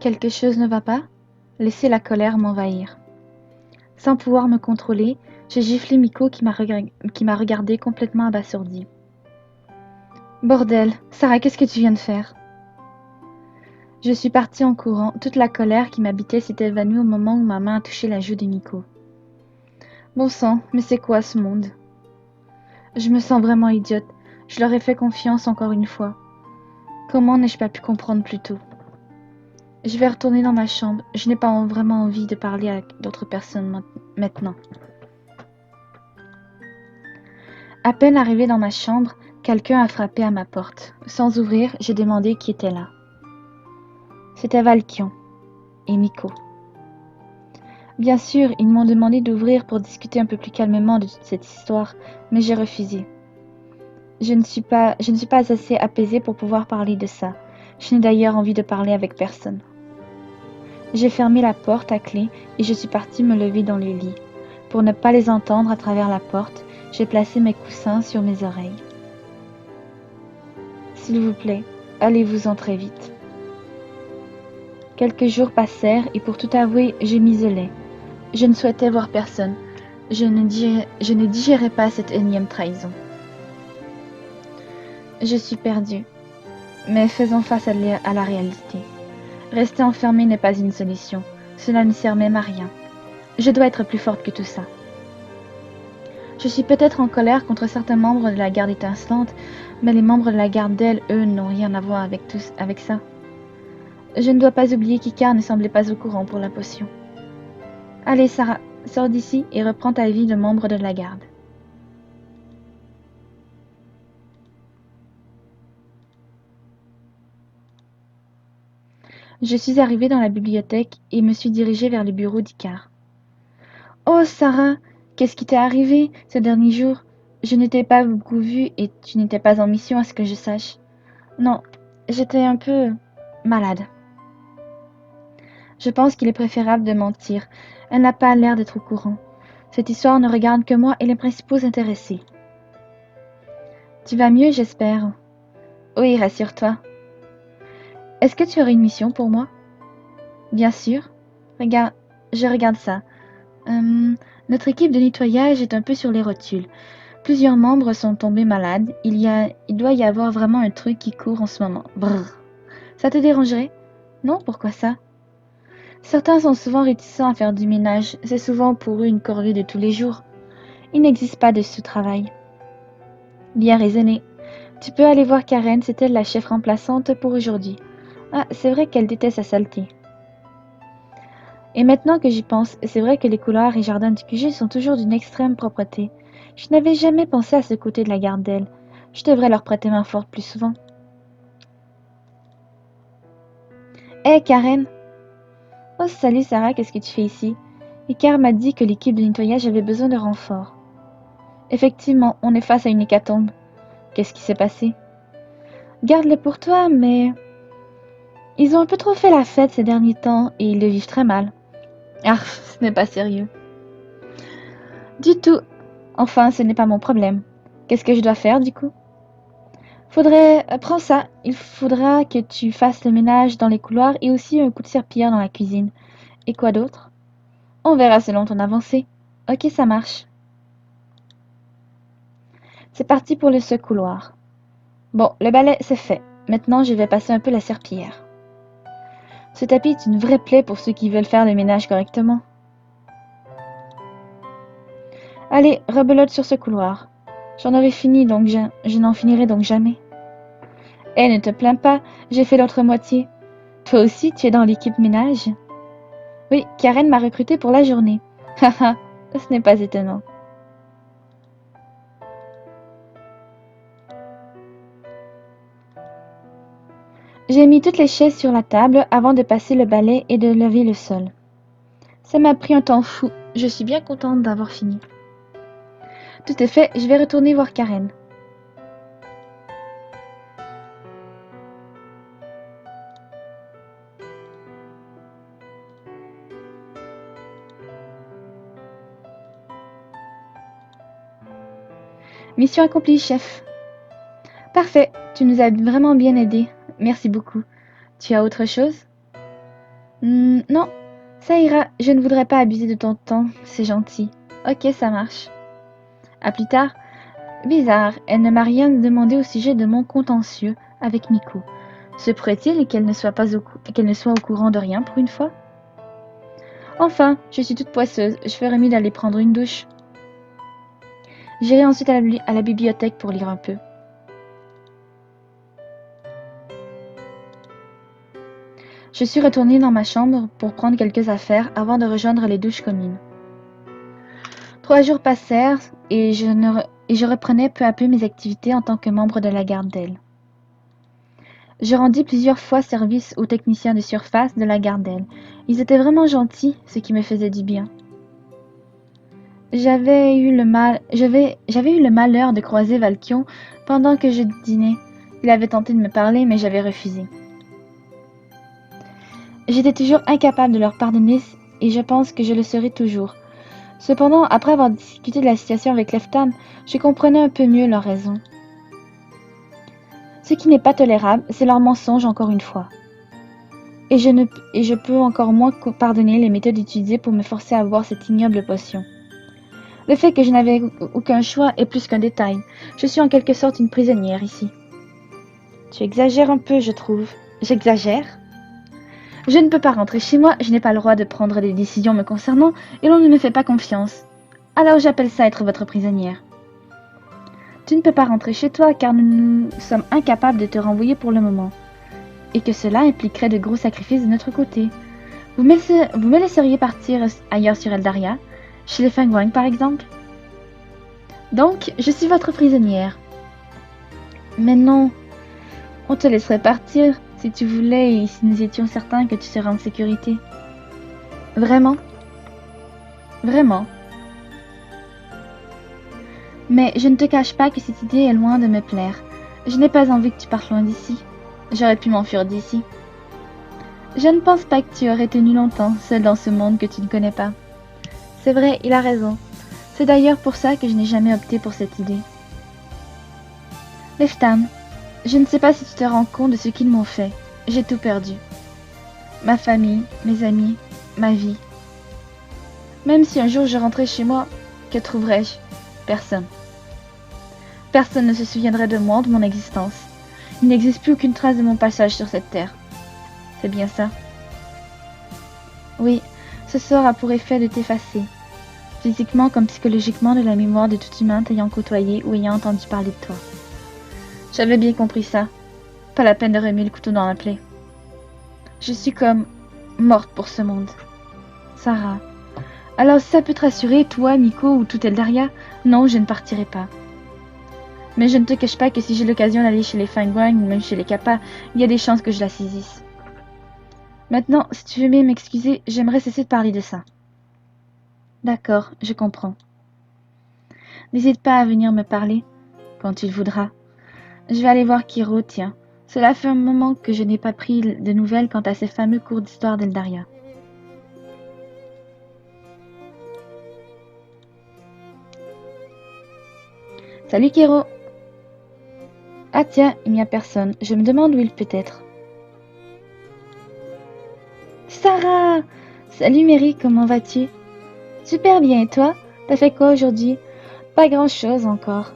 Quelque chose ne va pas? Laissez la colère m'envahir. Sans pouvoir me contrôler, j'ai giflé Miko qui m'a regardé complètement abasourdi. Bordel, Sarah, qu'est-ce que tu viens de faire? Je suis partie en courant. Toute la colère qui m'habitait s'est évanouie au moment où ma main a touché la joue de Miko. Bon sang, mais c'est quoi ce monde? Je me sens vraiment idiote. Je leur ai fait confiance encore une fois. Comment n'ai-je pas pu comprendre plus tôt? Je vais retourner dans ma chambre. Je n'ai pas vraiment envie de parler à d'autres personnes maintenant. À peine arrivée dans ma chambre, quelqu'un a frappé à ma porte. Sans ouvrir, j'ai demandé qui était là. C'était Valkion et Miko. Bien sûr, ils m'ont demandé d'ouvrir pour discuter un peu plus calmement de toute cette histoire, mais j'ai refusé. Je ne suis pas assez apaisée pour pouvoir parler de ça. Je n'ai d'ailleurs envie de parler avec personne. J'ai fermé la porte à clé et je suis partie me lever dans le lit. Pour ne pas les entendre à travers la porte, j'ai placé mes coussins sur mes oreilles. S'il vous plaît, allez-vous-en très vite. Quelques jours passèrent et pour tout avouer, je m'isolais. Je ne souhaitais voir personne. Je ne digérais pas cette énième trahison. Je suis perdue, mais faisons face à la réalité. Rester enfermée n'est pas une solution. Cela ne sert même à rien. Je dois être plus forte que tout ça. Je suis peut-être en colère contre certains membres de la garde étincelante, mais les membres de la garde d'elle, eux, n'ont rien à voir avec ça. Je ne dois pas oublier qu'Icar ne semblait pas au courant pour la potion. Allez, Sarah, sors d'ici et reprends ta vie de membre de la garde. Je suis arrivée dans la bibliothèque et me suis dirigée vers le bureau d'Icar. Oh, Sarah, qu'est-ce qui t'est arrivé ces derniers jours? Je ne t'ai pas beaucoup vue et tu n'étais pas en mission à ce que je sache. Non, j'étais un peu malade. Je pense qu'il est préférable de mentir. Elle n'a pas l'air d'être au courant. Cette histoire ne regarde que moi et les principaux intéressés. Tu vas mieux, j'espère. Oui, rassure-toi. Est-ce que tu aurais une mission pour moi? Bien sûr. Regarde, je regarde ça. Hum, Notre équipe de nettoyage est un peu sur les rotules. Plusieurs membres sont tombés malades. Il doit y avoir vraiment un truc qui court en ce moment. Brrr. Ça te dérangerait? Non, pourquoi ça? Certains sont souvent réticents à faire du ménage. C'est souvent pour eux une corvée de tous les jours. Il n'existe pas de sous-travail. Bien raisonné. Tu peux aller voir Karen, c'est elle la chef remplaçante pour aujourd'hui. Ah, c'est vrai qu'elle déteste sa saleté. Et maintenant que j'y pense, c'est vrai que les couloirs et jardins du QG sont toujours d'une extrême propreté. Je n'avais jamais pensé à ce côté de la garde d'elle. Je devrais leur prêter main forte plus souvent. Hé, Karen! Oh, salut Sarah, qu'est-ce que tu fais ici? Icar m'a dit que l'équipe de nettoyage avait besoin de renfort. Effectivement, on est face à une hécatombe. Qu'est-ce qui s'est passé? Garde-les pour toi, mais... Ils ont un peu trop fait la fête ces derniers temps et ils le vivent très mal. Ah, ce n'est pas sérieux. Du tout. Enfin, ce n'est pas mon problème. Qu'est-ce que je dois faire, du coup? Prends ça. Il faudra que tu fasses le ménage dans les couloirs et aussi un coup de serpillière dans la cuisine. Et quoi d'autre? On verra selon ton avancée. Ok, ça marche. C'est parti pour ce couloir. Bon, le balai, c'est fait. Maintenant, je vais passer un peu la serpillière. Ce tapis est une vraie plaie pour ceux qui veulent faire le ménage correctement. Allez, rebelote sur ce couloir. J'en aurai fini, donc je n'en finirai donc jamais. Eh, ne te plains pas, j'ai fait l'autre moitié. Toi aussi, tu es dans l'équipe ménage? Oui, Karen m'a recruté pour la journée. Haha, ce n'est pas étonnant. J'ai mis toutes les chaises sur la table avant de passer le balai et de lever le sol. Ça m'a pris un temps fou. Je suis bien contente d'avoir fini. Tout est fait, je vais retourner voir Karen. Mission accomplie, chef. Parfait, tu nous as vraiment bien aidés. Merci beaucoup. Tu as autre chose? Non, ça ira. Je ne voudrais pas abuser de ton temps, c'est gentil. Ok, ça marche. À plus tard. Bizarre, elle ne m'a rien demandé au sujet de mon contentieux avec Miko. Se pourrait-il qu'elle ne soit au courant de rien pour une fois? Enfin, je suis toute poisseuse, je ferais mieux d'aller prendre une douche. J'irai ensuite à la bibliothèque pour lire un peu. Je suis retournée dans ma chambre pour prendre quelques affaires avant de rejoindre les douches communes. 3 jours passèrent et je reprenais peu à peu mes activités en tant que membre de la garde d'elle. Je rendis plusieurs fois service aux techniciens de surface de la Gardelle. Ils étaient vraiment gentils, ce qui me faisait du bien. J'avais eu le malheur de croiser Valkion pendant que je dînais. Il avait tenté de me parler, mais j'avais refusé. J'étais toujours incapable de leur pardonner et je pense que je le serai toujours. Cependant, après avoir discuté de la situation avec Leftan, je comprenais un peu mieux leurs raisons. Ce qui n'est pas tolérable, c'est leur mensonge encore une fois. Et je peux encore moins pardonner les méthodes utilisées pour me forcer à boire cette ignoble potion. Le fait que je n'avais aucun choix est plus qu'un détail. Je suis en quelque sorte une prisonnière ici. Tu exagères un peu, je trouve. J'exagère? Je ne peux pas rentrer chez moi, je n'ai pas le droit de prendre des décisions me concernant, et l'on ne me fait pas confiance. Alors j'appelle ça être votre prisonnière. Tu ne peux pas rentrer chez toi car nous sommes incapables de te renvoyer pour le moment. Et que cela impliquerait de gros sacrifices de notre côté. Vous me laisseriez partir ailleurs sur Eldaria, chez les Fengwang par exemple? Donc, je suis votre prisonnière. Mais non, on te laisserait partir si tu voulais et si nous étions certains que tu serais en sécurité. Vraiment? Vraiment. Mais je ne te cache pas que cette idée est loin de me plaire. Je n'ai pas envie que tu partes loin d'ici. J'aurais pu m'enfuir d'ici. Je ne pense pas que tu aurais tenu longtemps, seul dans ce monde que tu ne connais pas. C'est vrai, il a raison. C'est d'ailleurs pour ça que je n'ai jamais opté pour cette idée. Leftan, je ne sais pas si tu te rends compte de ce qu'ils m'ont fait. J'ai tout perdu. Ma famille, mes amis, ma vie. Même si un jour je rentrais chez moi, que trouverais-je? Personne. Personne ne se souviendrait de moi, de mon existence. Il n'existe plus aucune trace de mon passage sur cette terre. C'est bien ça? Oui, ce sort a pour effet de t'effacer, physiquement comme psychologiquement de la mémoire de tout humain t'ayant côtoyé ou ayant entendu parler de toi. J'avais bien compris ça. Pas la peine de remuer le couteau dans la plaie. Je suis comme morte pour ce monde. Sarah. Alors si ça peut te rassurer, toi, Miko ou tout Eldaria, non, je ne partirai pas. Mais je ne te cache pas que si j'ai l'occasion d'aller chez les Fengwang ou même chez les Kappa, il y a des chances que je la saisisse. Maintenant, si tu veux bien m'excuser, j'aimerais cesser de parler de ça. D'accord, je comprends. N'hésite pas à venir me parler, quand tu le voudras. Je vais aller voir Kiro, tiens. Cela fait un moment que je n'ai pas pris de nouvelles quant à ces fameux cours d'histoire d'Eldaria. Salut Kiro! Ah tiens, il n'y a personne. Je me demande où il peut être. Sarah! Salut Mary, comment vas-tu? Super bien, et toi? T'as fait quoi aujourd'hui? Pas grand-chose encore.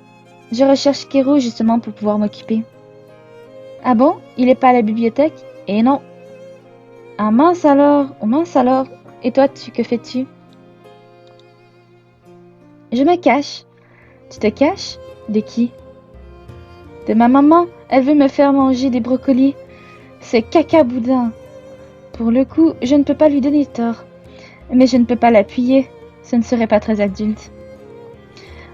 Je recherche Kiro justement pour pouvoir m'occuper. Ah bon? Il est pas à la bibliothèque? Eh non. Ah mince alors! Oh mince alors! Et toi, que fais-tu? Je me cache. Tu te caches? De qui? De ma maman. Elle veut me faire manger des brocolis. C'est caca boudin. Pour le coup, je ne peux pas lui donner tort. Mais je ne peux pas l'appuyer. Ce ne serait pas très adulte.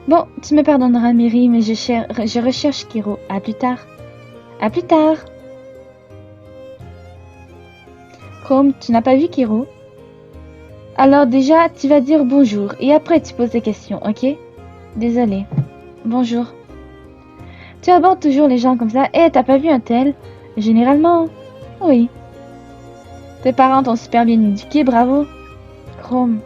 Bon, tu me pardonneras, Mary, mais je recherche Kiro. À plus tard. À plus tard. Chrome, tu n'as pas vu Kiro? Alors déjà, tu vas dire bonjour et après tu poses des questions, ok? Désolée. Bonjour. Tu abordes toujours les gens comme ça. Eh, t'as pas vu un tel? Généralement, oui. Tes parents t'ont super bien éduqué, bravo. Chrome.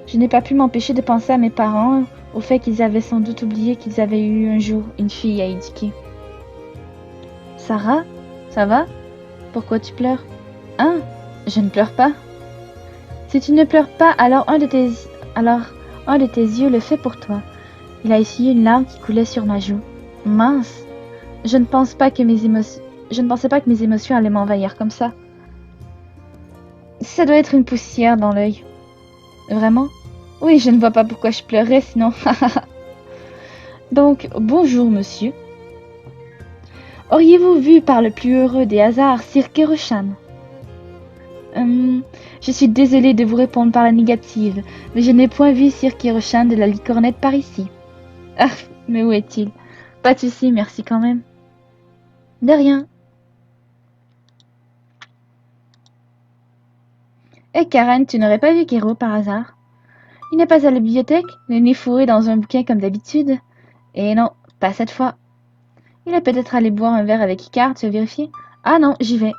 Je n'ai pas pu m'empêcher de penser à mes parents, au fait qu'ils avaient sans doute oublié qu'ils avaient eu un jour une fille à éduquer. Sarah, ça va? Pourquoi tu pleures? Hein? Je ne pleure pas. Si tu ne pleures pas, alors un de tes yeux le fait pour toi. Il a essuyé une larme qui coulait sur ma joue. Mince, je ne pensais pas que mes émotions allaient m'envahir comme ça. Ça doit être une poussière dans l'œil. Vraiment? Oui, je ne vois pas pourquoi je pleurerais sinon. Donc, bonjour monsieur. Auriez-vous vu par le plus heureux des hasards Sir Keroshan? Je suis désolée de vous répondre par la négative, mais je n'ai point vu Sir Keroshan de la Licornette par ici. Ah, mais où est-il? Pas de souci, merci quand même. De rien. Et Karen, tu n'aurais pas vu Kero par hasard? Il n'est pas à la bibliothèque, le nez fourré dans un bouquin comme d'habitude. Et non, pas cette fois. Il est peut-être allé boire un verre avec Icar, tu as vérifié? Ah non, j'y vais.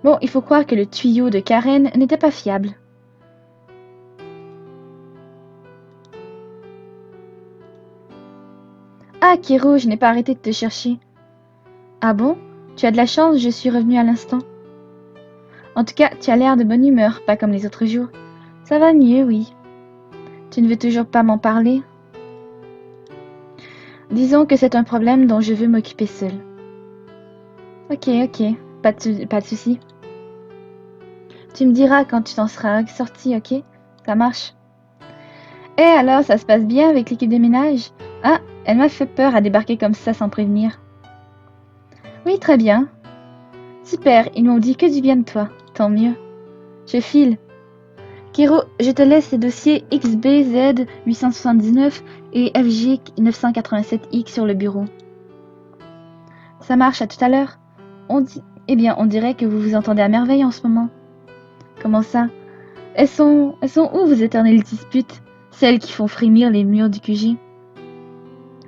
Bon, il faut croire que le tuyau de Karen n'était pas fiable. Ah, Kero, je n'ai pas arrêté de te chercher. Ah bon? Tu as de la chance, je suis revenue à l'instant. En tout cas, tu as l'air de bonne humeur, pas comme les autres jours. Ça va mieux, oui. Tu ne veux toujours pas m'en parler? Disons que c'est un problème dont je veux m'occuper seule. Ok, pas de souci. Tu me diras quand tu t'en seras sorti, ok? Ça marche. Et alors, ça se passe bien avec l'équipe de ménage? Ah, elle m'a fait peur à débarquer comme ça sans prévenir. Oui, très bien. Super, ils m'ont dit que du bien de toi. Tant mieux. Je file. Kiro, je te laisse les dossiers XBZ 879 et FG 987X sur le bureau. Ça marche, à tout à l'heure. Eh bien, on dirait que vous vous entendez à merveille en ce moment. Comment ça? Elles sont où vos éternelles disputes? Celles qui font frémir les murs du QG?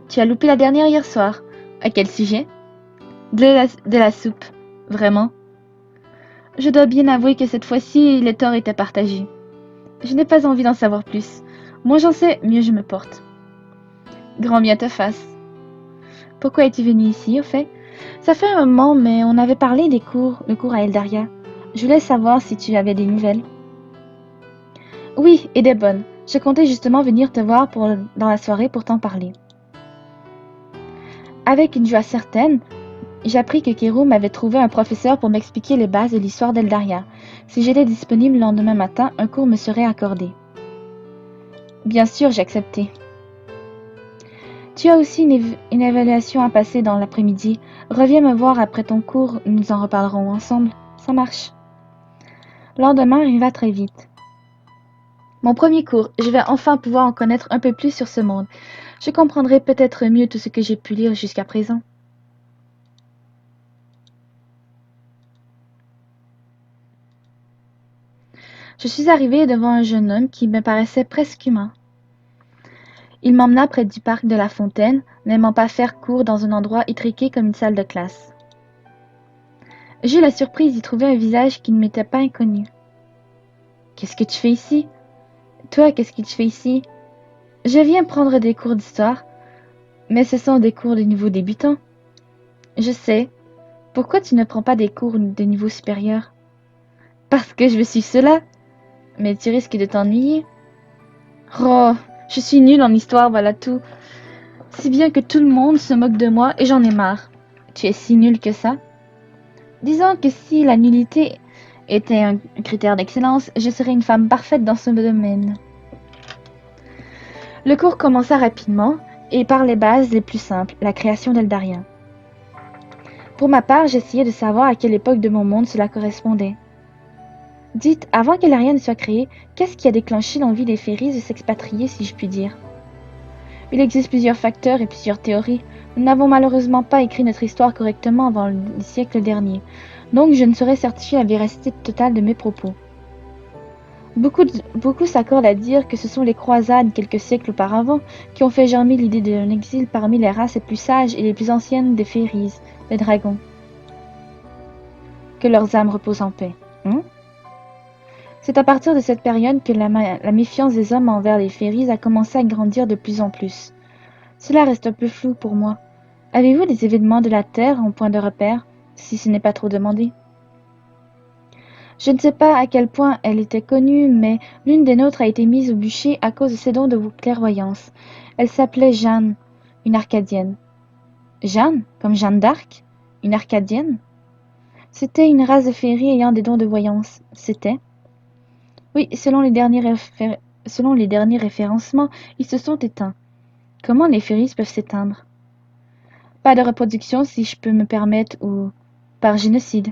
Tu as loupé la dernière hier soir. À quel sujet? De la soupe. Vraiment? Je dois bien avouer que cette fois-ci, les torts étaient partagés. Je n'ai pas envie d'en savoir plus. Moins j'en sais, mieux je me porte. Grand bien te fasse. Pourquoi es-tu venu ici, au fait? Ça fait un moment, mais on avait parlé des cours, le cours à Eldaria. Je voulais savoir si tu avais des nouvelles. Oui, et des bonnes. Je comptais justement venir te voir dans la soirée pour t'en parler. Avec une joie certaine, j'appris que Kero m'avait trouvé un professeur pour m'expliquer les bases de l'histoire d'Eldaria. Si j'étais disponible le lendemain matin, un cours me serait accordé. Bien sûr, j'ai accepté. Tu as aussi une évaluation à passer dans l'après-midi. Reviens me voir après ton cours, nous en reparlerons ensemble. Ça marche. Le lendemain arriva très vite. Mon premier cours, je vais enfin pouvoir en connaître un peu plus sur ce monde. Je comprendrai peut-être mieux tout ce que j'ai pu lire jusqu'à présent. Je suis arrivée devant un jeune homme qui me paraissait presque humain. Il m'emmena près du parc de la Fontaine, n'aimant pas faire court dans un endroit étriqué comme une salle de classe. J'eus la surprise d'y trouver un visage qui ne m'était pas inconnu. « Qu'est-ce que tu fais ici? Toi, qu'est-ce que tu fais ici? » « Je viens prendre des cours d'histoire, mais ce sont des cours de niveau débutant. »« Je sais. Pourquoi tu ne prends pas des cours de niveau supérieur? »« Parce que je suis cela. Mais tu risques de t'ennuyer. »« Oh, je suis nulle en histoire, voilà tout. Si bien que tout le monde se moque de moi et j'en ai marre. Tu es si nulle que ça? » Disons que si la nullité était un critère d'excellence, je serais une femme parfaite dans ce domaine. Le cours commença rapidement et par les bases les plus simples, la création d'Eldaria. Pour ma part, j'essayais de savoir à quelle époque de mon monde cela correspondait. Dites, avant qu'Eldaria ne soit créée, qu'est-ce qui a déclenché l'envie des Féris de s'expatrier, si je puis dire? Il existe plusieurs facteurs et plusieurs théories. Nous n'avons malheureusement pas écrit notre histoire correctement avant le siècle dernier, donc je ne saurais certifier la véracité totale de mes propos. Beaucoup s'accordent à dire que ce sont les croisades quelques siècles auparavant qui ont fait germer l'idée d'un exil parmi les races les plus sages et les plus anciennes des Féris, les dragons. Que leurs âmes reposent en paix. C'est à partir de cette période que la méfiance des hommes envers les Féris a commencé à grandir de plus en plus. Cela reste un peu flou pour moi. Avez-vous des événements de la Terre en point de repère, si ce n'est pas trop demandé? Je ne sais pas à quel point elle était connue, mais l'une des nôtres a été mise au bûcher à cause de ses dons de clairvoyance. Elle s'appelait Jeanne, une Arcadienne. Jeanne, comme Jeanne d'Arc? Une Arcadienne? C'était une race de féeries ayant des dons de voyance. C'était? Oui, selon les derniers référencements, ils se sont éteints. Comment les féeries peuvent s'éteindre? Pas de reproduction, si je peux me permettre, ou par génocide.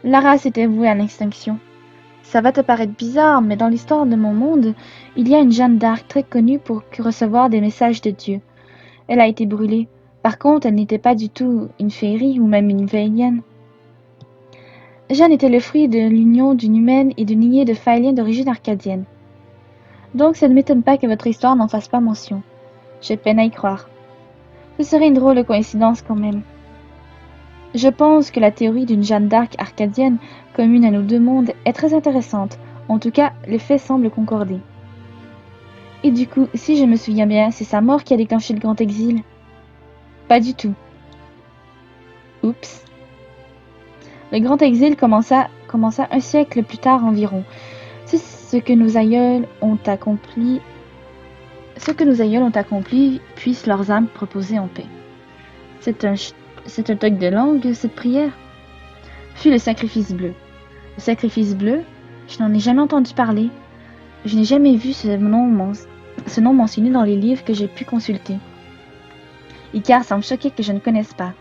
La race était vouée à l'extinction. Ça va te paraître bizarre, mais dans l'histoire de mon monde, il y a une Jeanne d'Arc très connue pour recevoir des messages de Dieu. Elle a été brûlée. Par contre, elle n'était pas du tout une féerie ou même une féilienne. Jeanne était le fruit de l'union d'une humaine et d'une lignée de Faéliens d'origine arcadienne. Donc ça ne m'étonne pas que votre histoire n'en fasse pas mention. J'ai peine à y croire. Ce serait une drôle de coïncidence quand même. Je pense que la théorie d'une Jeanne d'Arc arcadienne, commune à nos deux mondes, est très intéressante. En tout cas, les faits semblent concorder. Et du coup, si je me souviens bien, c'est sa mort qui a déclenché le grand exil? Pas du tout. Oups. Le grand exil commença un siècle plus tard environ. C'est ce que nos aïeuls ont accompli. Ce que nos aïeuls ont accompli, puissent leurs âmes reposer en paix. C'est un toc de langue, cette prière? Fut le sacrifice bleu. Le sacrifice bleu? Je n'en ai jamais entendu parler. Je n'ai jamais vu ce nom mentionné dans les livres que j'ai pu consulter. Icar semble choqué que je ne connaisse pas.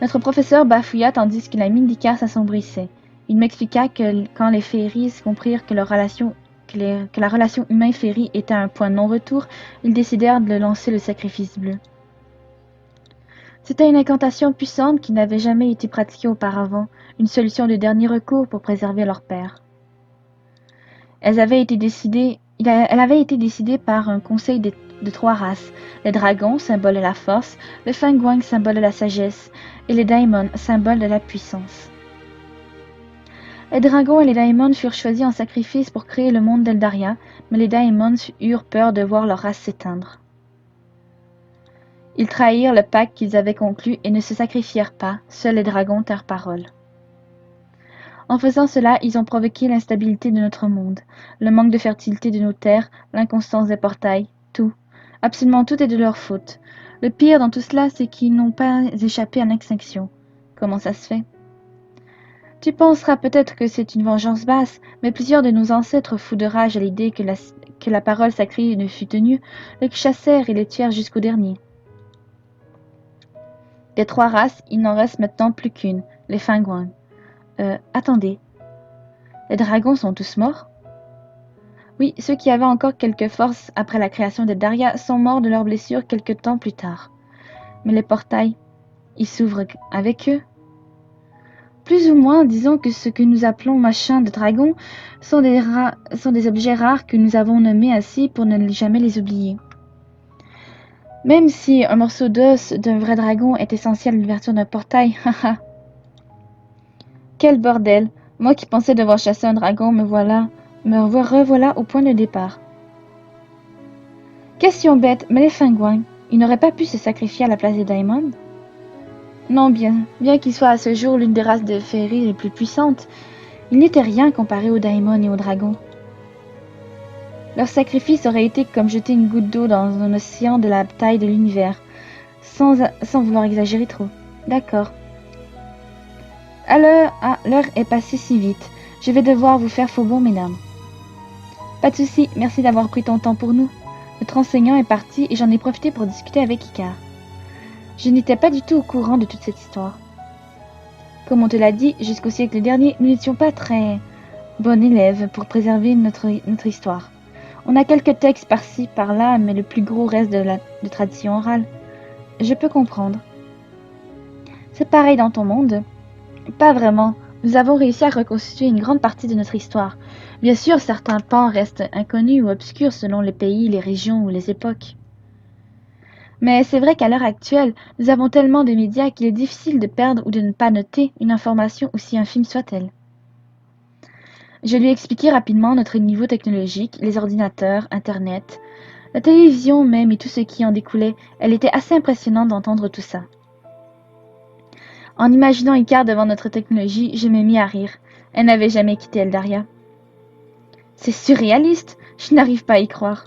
Notre professeur bafouilla tandis que la mine d'Icar s'assombrissait. Il m'expliqua que quand les féeries comprirent que la relation humain-féerie était à un point de non-retour, ils décidèrent de lancer le sacrifice bleu. C'était une incantation puissante qui n'avait jamais été pratiquée auparavant, une solution de dernier recours pour préserver leur père. Elle avait été décidée par un conseil de trois races, les dragons, symbole de la force, le Fengwang, symbole de la sagesse, et les daimons, symbole de la puissance. Les dragons et les daimons furent choisis en sacrifice pour créer le monde d'Eldaria, mais les daimons eurent peur de voir leur race s'éteindre. Ils trahirent le pacte qu'ils avaient conclu et ne se sacrifièrent pas, seuls les dragons tinrent parole. En faisant cela, ils ont provoqué l'instabilité de notre monde, le manque de fertilité de nos terres, l'inconstance des portails, tout. Absolument tout est de leur faute. Le pire dans tout cela, c'est qu'ils n'ont pas échappé à l'extinction. Comment ça se fait? Tu penseras peut-être que c'est une vengeance basse, mais plusieurs de nos ancêtres, fous de rage à l'idée que la parole sacrée ne fut tenue, les chassèrent et les tuèrent jusqu'au dernier. Des trois races, il n'en reste maintenant plus qu'une, les Fengwang. Attendez. Les dragons sont tous morts? Oui, ceux qui avaient encore quelque force après la création des Daria sont morts de leurs blessures quelque temps plus tard. Mais les portails, ils s'ouvrent avec eux? Plus ou moins, disons que ce que nous appelons machins de dragon sont des objets rares que nous avons nommés ainsi pour ne jamais les oublier. Même si un morceau d'os d'un vrai dragon est essentiel à l'ouverture d'un portail, haha. Quel bordel! Moi qui pensais devoir chasser un dragon, me revoilà au point de départ. Question bête, mais les Fengwang, ils n'auraient pas pu se sacrifier à la place des Daimon? Non, bien qu'ils soient à ce jour l'une des races de féeries les plus puissantes, ils n'étaient rien comparés aux Daimon et aux dragons. Leur sacrifice aurait été comme jeter une goutte d'eau dans un océan de la taille de l'univers, sans vouloir exagérer trop. D'accord. L'heure est passée si vite. Je vais devoir vous faire faux bon, mesdames. Pas de souci, merci d'avoir pris ton temps pour nous. Notre enseignant est parti et j'en ai profité pour discuter avec Icar. Je n'étais pas du tout au courant de toute cette histoire. Comme on te l'a dit, jusqu'au siècle dernier, nous n'étions pas très bons élèves pour préserver notre histoire. On a quelques textes par-ci, par-là, mais le plus gros reste de tradition orale. Je peux comprendre. C'est pareil dans ton monde? Pas vraiment. Nous avons réussi à reconstituer une grande partie de notre histoire. Bien sûr, certains pans restent inconnus ou obscurs selon les pays, les régions ou les époques. Mais c'est vrai qu'à l'heure actuelle, nous avons tellement de médias qu'il est difficile de perdre ou de ne pas noter une information aussi infime soit-elle. Je lui ai expliqué rapidement notre niveau technologique, les ordinateurs, Internet, La télévision même et tout ce qui en découlait, elle était assez impressionnante d'entendre tout ça. En imaginant Icar devant notre technologie, je me mis à rire. Elle n'avait jamais quitté Eldaria. C'est surréaliste, je n'arrive pas à y croire.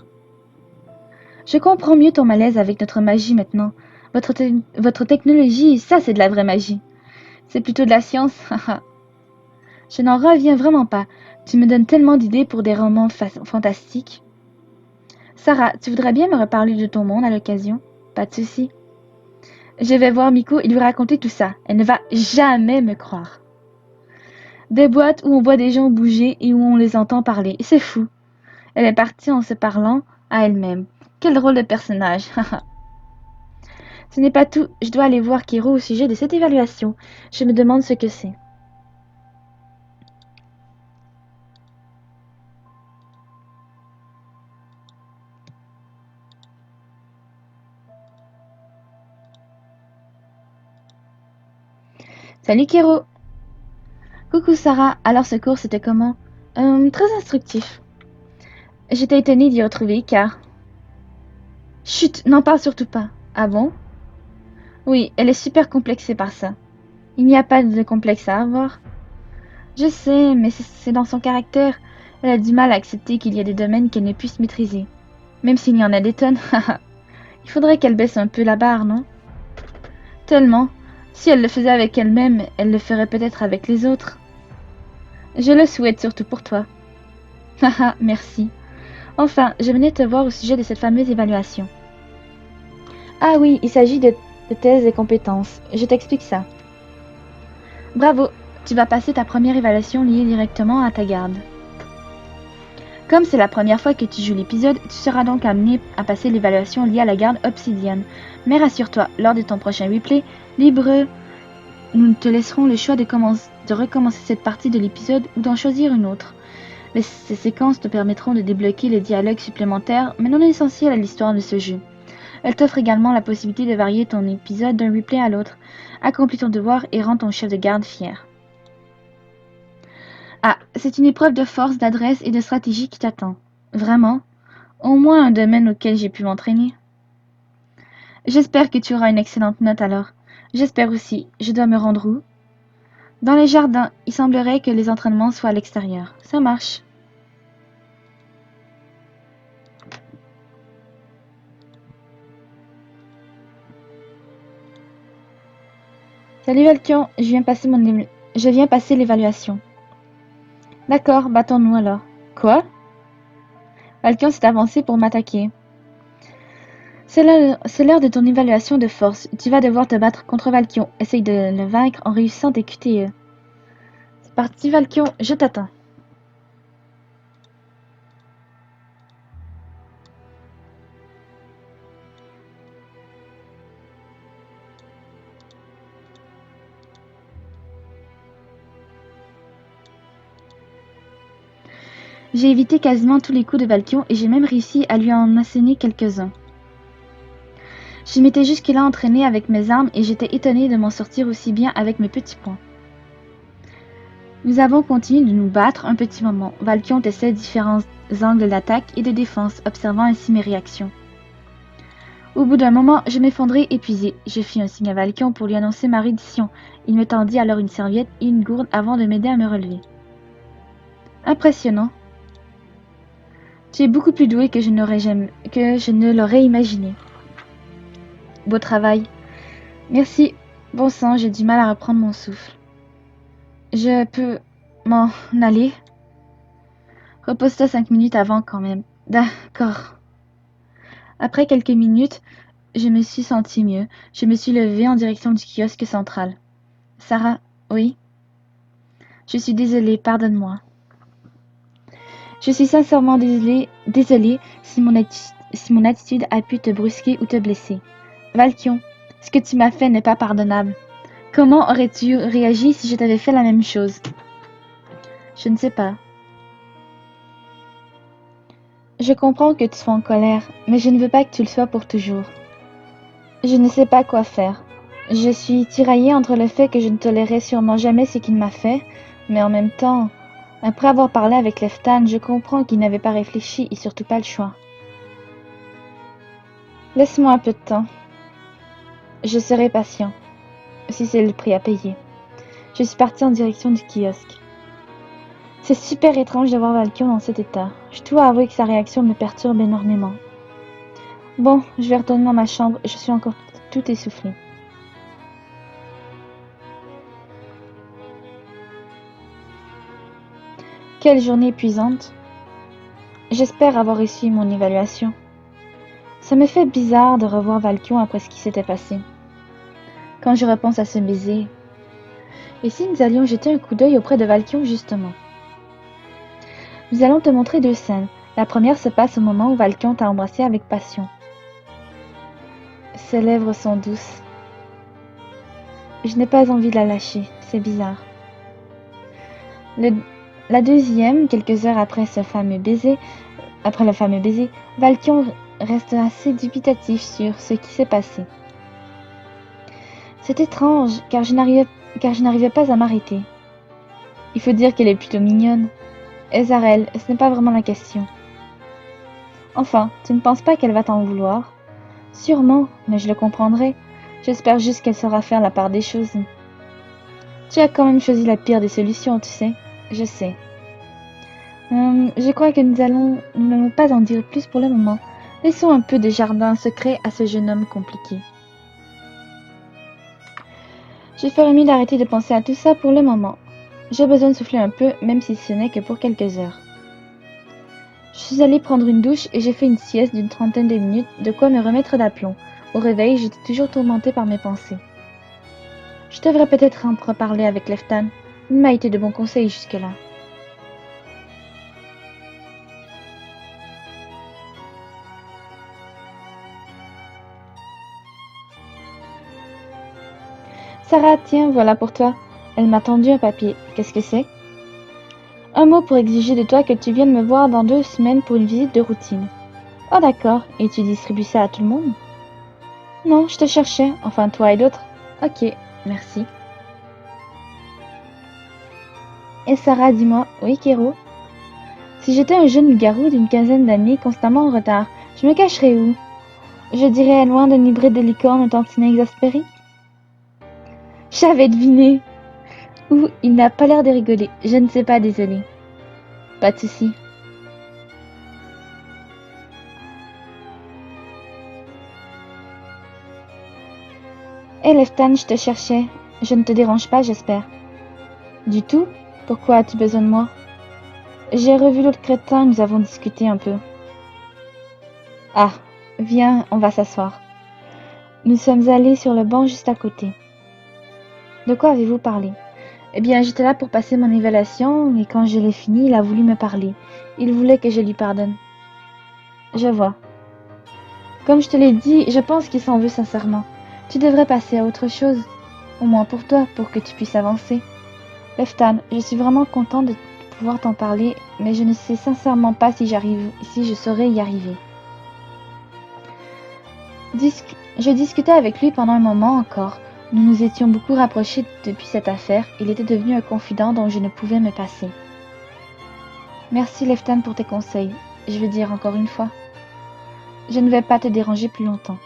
Je comprends mieux ton malaise avec notre magie maintenant. Votre technologie, ça c'est de la vraie magie. C'est plutôt de la science, haha. Je n'en reviens vraiment pas. Tu me donnes tellement d'idées pour des romans fantastiques. Sarah, tu voudrais bien me reparler de ton monde à l'occasion? Pas de souci. Je vais voir Miko et lui raconter tout ça. Elle ne va jamais me croire. Des boîtes où on voit des gens bouger et où on les entend parler. C'est fou. Elle est partie en se parlant à elle-même. Quel drôle de personnage. Ce n'est pas tout. Je dois aller voir Kiro au sujet de cette évaluation. Je me demande ce que c'est. Salut Kiro. Coucou Sarah. Alors ce cours c'était comment? Très instructif. J'étais étonnée d'y retrouver car... Chut, n'en parle surtout pas. Ah bon? Oui, elle est super complexée par ça. Il n'y a pas de complexe à avoir. Je sais, mais c'est dans son caractère. Elle a du mal à accepter qu'il y a des domaines qu'elle ne puisse maîtriser. Même s'il y en a des tonnes, il faudrait qu'elle baisse un peu la barre, non? Tellement. Si elle le faisait avec elle-même, elle le ferait peut-être avec les autres. Je le souhaite surtout pour toi. Haha, merci. Enfin, je venais te voir au sujet de cette fameuse évaluation. Ah oui, il s'agit de thèse et compétences. Je t'explique ça. Bravo, tu vas passer ta première évaluation liée directement à ta garde. Comme c'est la première fois que tu joues l'épisode, tu seras donc amené à passer l'évaluation liée à la garde Obsidian. Mais rassure-toi, lors de ton prochain replay, libre, nous te laisserons le choix de recommencer cette partie de l'épisode ou d'en choisir une autre. Ces séquences te permettront de débloquer les dialogues supplémentaires, mais non essentiels à l'histoire de ce jeu. Elles t'offrent également la possibilité de varier ton épisode d'un replay à l'autre. Accomplis ton devoir et rends ton chef de garde fier. Ah, c'est une épreuve de force, d'adresse et de stratégie qui t'attend. Vraiment? Au moins un domaine auquel j'ai pu m'entraîner. J'espère que tu auras une excellente note alors. J'espère aussi. Je dois me rendre où? Dans les jardins. Il semblerait que les entraînements soient à l'extérieur. Ça marche. Salut Valkion, je viens passer l'évaluation. D'accord, battons-nous alors. Quoi? Valkion s'est avancé pour m'attaquer. C'est l'heure de ton évaluation de force. Tu vas devoir te battre contre Valkion. Essaye de le vaincre en réussissant tes QTE. C'est parti Valkion, je t'attends. J'ai évité quasiment tous les coups de Valkion et j'ai même réussi à lui en asséner quelques-uns. Je m'étais jusque-là entraînée avec mes armes et j'étais étonnée de m'en sortir aussi bien avec mes petits points. Nous avons continué de nous battre un petit moment. Valkion testait différents angles d'attaque et de défense, observant ainsi mes réactions. Au bout d'un moment, je m'effondrais épuisée. Je fis un signe à Valkion pour lui annoncer ma reddition. Il me tendit alors une serviette et une gourde avant de m'aider à me relever. Impressionnant. Tu es beaucoup plus doué que je ne l'aurais imaginé. Beau travail. Merci. Bon sang, j'ai du mal à reprendre mon souffle. Je peux m'en aller? Repose-toi 5 minutes avant quand même. D'accord. Après quelques minutes, je me suis sentie mieux. Je me suis levée en direction du kiosque central. Sarah, oui? Je suis désolée, pardonne-moi. Je suis sincèrement désolée si mon attitude a pu te brusquer ou te blesser. Valkion, ce que tu m'as fait n'est pas pardonnable. Comment aurais-tu réagi si je t'avais fait la même chose? Je ne sais pas. Je comprends que tu sois en colère, mais je ne veux pas que tu le sois pour toujours. Je ne sais pas quoi faire. Je suis tiraillée entre le fait que je ne tolérerai sûrement jamais ce qu'il m'a fait, mais en même temps, après avoir parlé avec Leftan, je comprends qu'il n'avait pas réfléchi et surtout pas le choix. Laisse-moi un peu de temps. Je serai patient, si c'est le prix à payer. Je suis partie en direction du kiosque. C'est super étrange de voir Valkion dans cet état. Je dois avouer que sa réaction me perturbe énormément. Bon, je vais retourner dans ma chambre, je suis encore tout essoufflée. Quelle journée épuisante. J'espère avoir réussi mon évaluation. Ça me fait bizarre de revoir Valkion après ce qui s'était passé. Quand je repense à ce baiser. Et si nous allions jeter un coup d'œil auprès de Valkion justement? Nous allons te montrer deux scènes. La première se passe au moment où Valkion t'a embrassé avec passion. Ses lèvres sont douces. Je n'ai pas envie de la lâcher, c'est bizarre. La deuxième, quelques heures après le fameux baiser, Valkion reste assez dubitatif sur ce qui s'est passé. C'est étrange, car je n'arrivais pas à m'arrêter. Il faut dire qu'elle est plutôt mignonne. Ezarel, ce n'est pas vraiment la question. Enfin, tu ne penses pas qu'elle va t'en vouloir? Sûrement, mais je le comprendrai. J'espère juste qu'elle saura faire la part des choses. Tu as quand même choisi la pire des solutions, tu sais. Je sais. Je crois que nous n'allons pas en dire plus pour le moment. Laissons un peu de jardin secret à ce jeune homme compliqué. Je ferais mieux d'arrêter de penser à tout ça pour le moment. J'ai besoin de souffler un peu, même si ce n'est que pour quelques heures. Je suis allée prendre une douche et j'ai fait une sieste d'une trentaine de minutes, de quoi me remettre d'aplomb. Au réveil, j'étais toujours tourmentée par mes pensées. Je devrais peut-être en reparler avec Leftan. Il m'a été de bons conseils jusque-là. Sarah, tiens, voilà pour toi. Elle m'a tendu un papier. Qu'est-ce que c'est? Un mot pour exiger de toi que tu viennes me voir dans 2 semaines pour une visite de routine. Oh d'accord, et tu distribues ça à tout le monde? Non, je te cherchais, enfin toi et d'autres. Ok, merci. Et Sarah, dis-moi, oui, Kéro? Si j'étais un jeune garou d'une quinzaine d'années constamment en retard, je me cacherais où? Je dirais loin d'un hybride de licorne au tantinet exaspéré? J'avais deviné! Ou il n'a pas l'air de rigoler, je ne sais pas, désolé. Pas de souci. Hé Leftan, je te cherchais. Je ne te dérange pas, j'espère. Du tout? Pourquoi as-tu besoin de moi? J'ai revu l'autre crétin, nous avons discuté un peu. Ah, viens, on va s'asseoir. Nous sommes allés sur le banc juste à côté. De quoi avez-vous parlé? Eh bien, j'étais là pour passer mon évaluation, et quand je l'ai fini, il a voulu me parler. Il voulait que je lui pardonne. Je vois. Comme je te l'ai dit, je pense qu'il s'en veut sincèrement. Tu devrais passer à autre chose. Au moins pour toi, pour que tu puisses avancer. Leftan, je suis vraiment contente de pouvoir t'en parler, mais je ne sais sincèrement pas si je saurais y arriver. Je discutais avec lui pendant un moment encore. Nous nous étions beaucoup rapprochés depuis cette affaire. Il était devenu un confident dont je ne pouvais me passer. Merci Leftan pour tes conseils. Je veux dire encore une fois. Je ne vais pas te déranger plus longtemps.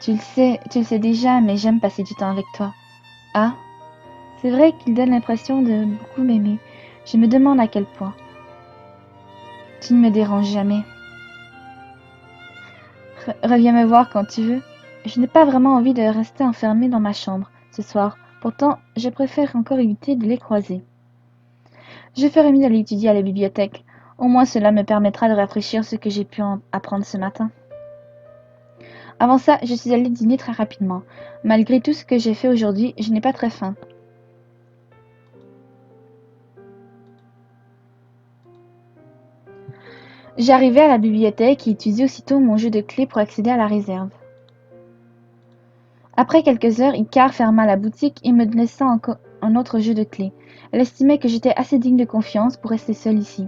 Tu le sais déjà, mais j'aime passer du temps avec toi. Ah, c'est vrai qu'il donne l'impression de beaucoup m'aimer. Je me demande à quel point. Tu ne me déranges jamais. Reviens me voir quand tu veux. Je n'ai pas vraiment envie de rester enfermée dans ma chambre ce soir. Pourtant, je préfère encore éviter de les croiser. Je ferai mieux d'aller étudier à la bibliothèque. Au moins cela me permettra de rafraîchir ce que j'ai pu apprendre ce matin. Avant ça, je suis allée dîner très rapidement. Malgré tout ce que j'ai fait aujourd'hui, je n'ai pas très faim. J'arrivai à la bibliothèque et étudiai aussitôt mon jeu de clés pour accéder à la réserve. Après quelques heures, Icar ferma la boutique et me laissa un autre jeu de clés. Elle estimait que j'étais assez digne de confiance pour rester seule ici.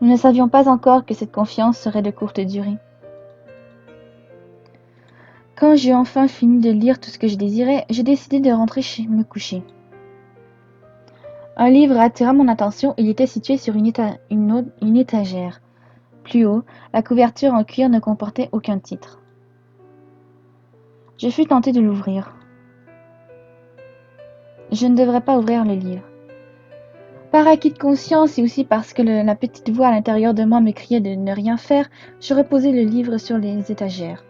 Nous ne savions pas encore que cette confiance serait de courte durée. Quand j'eus enfin fini de lire tout ce que je désirais, j'ai décidé de rentrer me coucher. Un livre attira mon attention, il était situé sur une étagère. Plus haut, la couverture en cuir ne comportait aucun titre. Je fus tentée de l'ouvrir. Je ne devrais pas ouvrir le livre. Par acquis de conscience et aussi parce que la petite voix à l'intérieur de moi me criait de ne rien faire, je reposai le livre sur les étagères.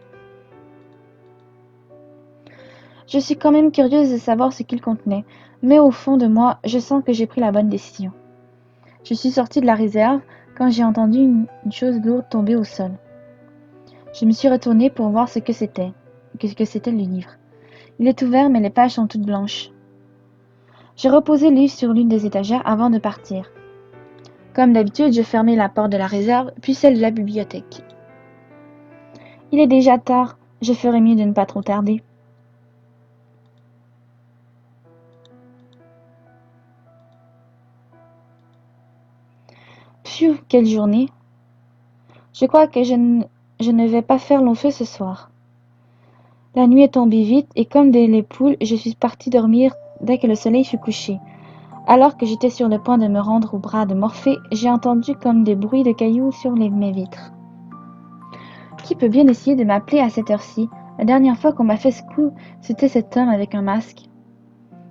Je suis quand même curieuse de savoir ce qu'il contenait, mais au fond de moi, je sens que j'ai pris la bonne décision. Je suis sortie de la réserve quand j'ai entendu une chose lourde tomber au sol. Je me suis retournée pour voir ce que c'était le livre. Il est ouvert, mais les pages sont toutes blanches. J'ai reposé le livre sur l'une des étagères avant de partir. Comme d'habitude, je fermai la porte de la réserve, puis celle de la bibliothèque. Il est déjà tard, je ferais mieux de ne pas trop tarder. Pfiou, quelle journée! Je crois que je ne vais pas faire long feu ce soir. La nuit est tombée vite, et comme les poules, je suis partie dormir dès que le soleil fut couché. Alors que j'étais sur le point de me rendre au bras de Morphée, j'ai entendu comme des bruits de cailloux sur mes vitres. Qui peut bien essayer de m'appeler à cette heure-ci? La dernière fois qu'on m'a fait ce coup, c'était cet homme avec un masque.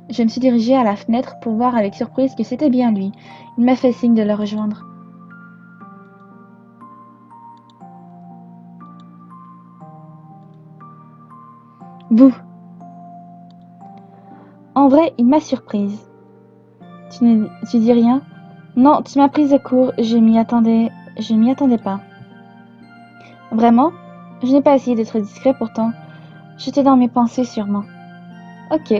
Je me suis dirigée à la fenêtre pour voir avec surprise que c'était bien lui. Il m'a fait signe de le rejoindre. Bouh! En vrai, il m'a surprise. Tu dis rien? Non, tu m'as prise de court, je m'y attendais pas. Vraiment? Je n'ai pas essayé d'être discret pourtant. J'étais dans mes pensées sûrement. Ok.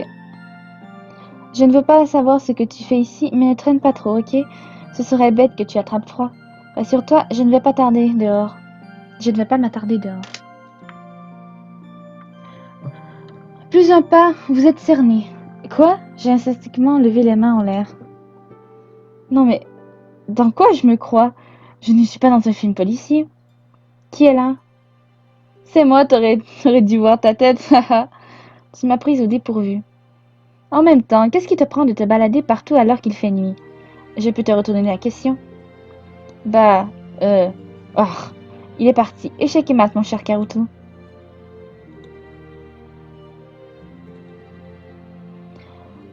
Je ne veux pas savoir ce que tu fais ici, mais ne traîne pas trop, ok? Ce serait bête que tu attrapes froid. Rassure-toi, je ne vais pas tarder dehors. Je ne vais pas m'attarder dehors. Plus un pas, vous êtes cerné. Quoi? J'ai instinctivement levé les mains en l'air. Non mais, dans quoi je me crois? Je ne suis pas dans un film policier. Qui est là? C'est moi, t'aurais dû voir ta tête, haha. Tu m'as prise au dépourvu. En même temps, qu'est-ce qui te prend de te balader partout alors qu'il fait nuit? Je peux te retourner la question. Bah, euh... Oh, il est parti. Échec et mat, mon cher Karuto.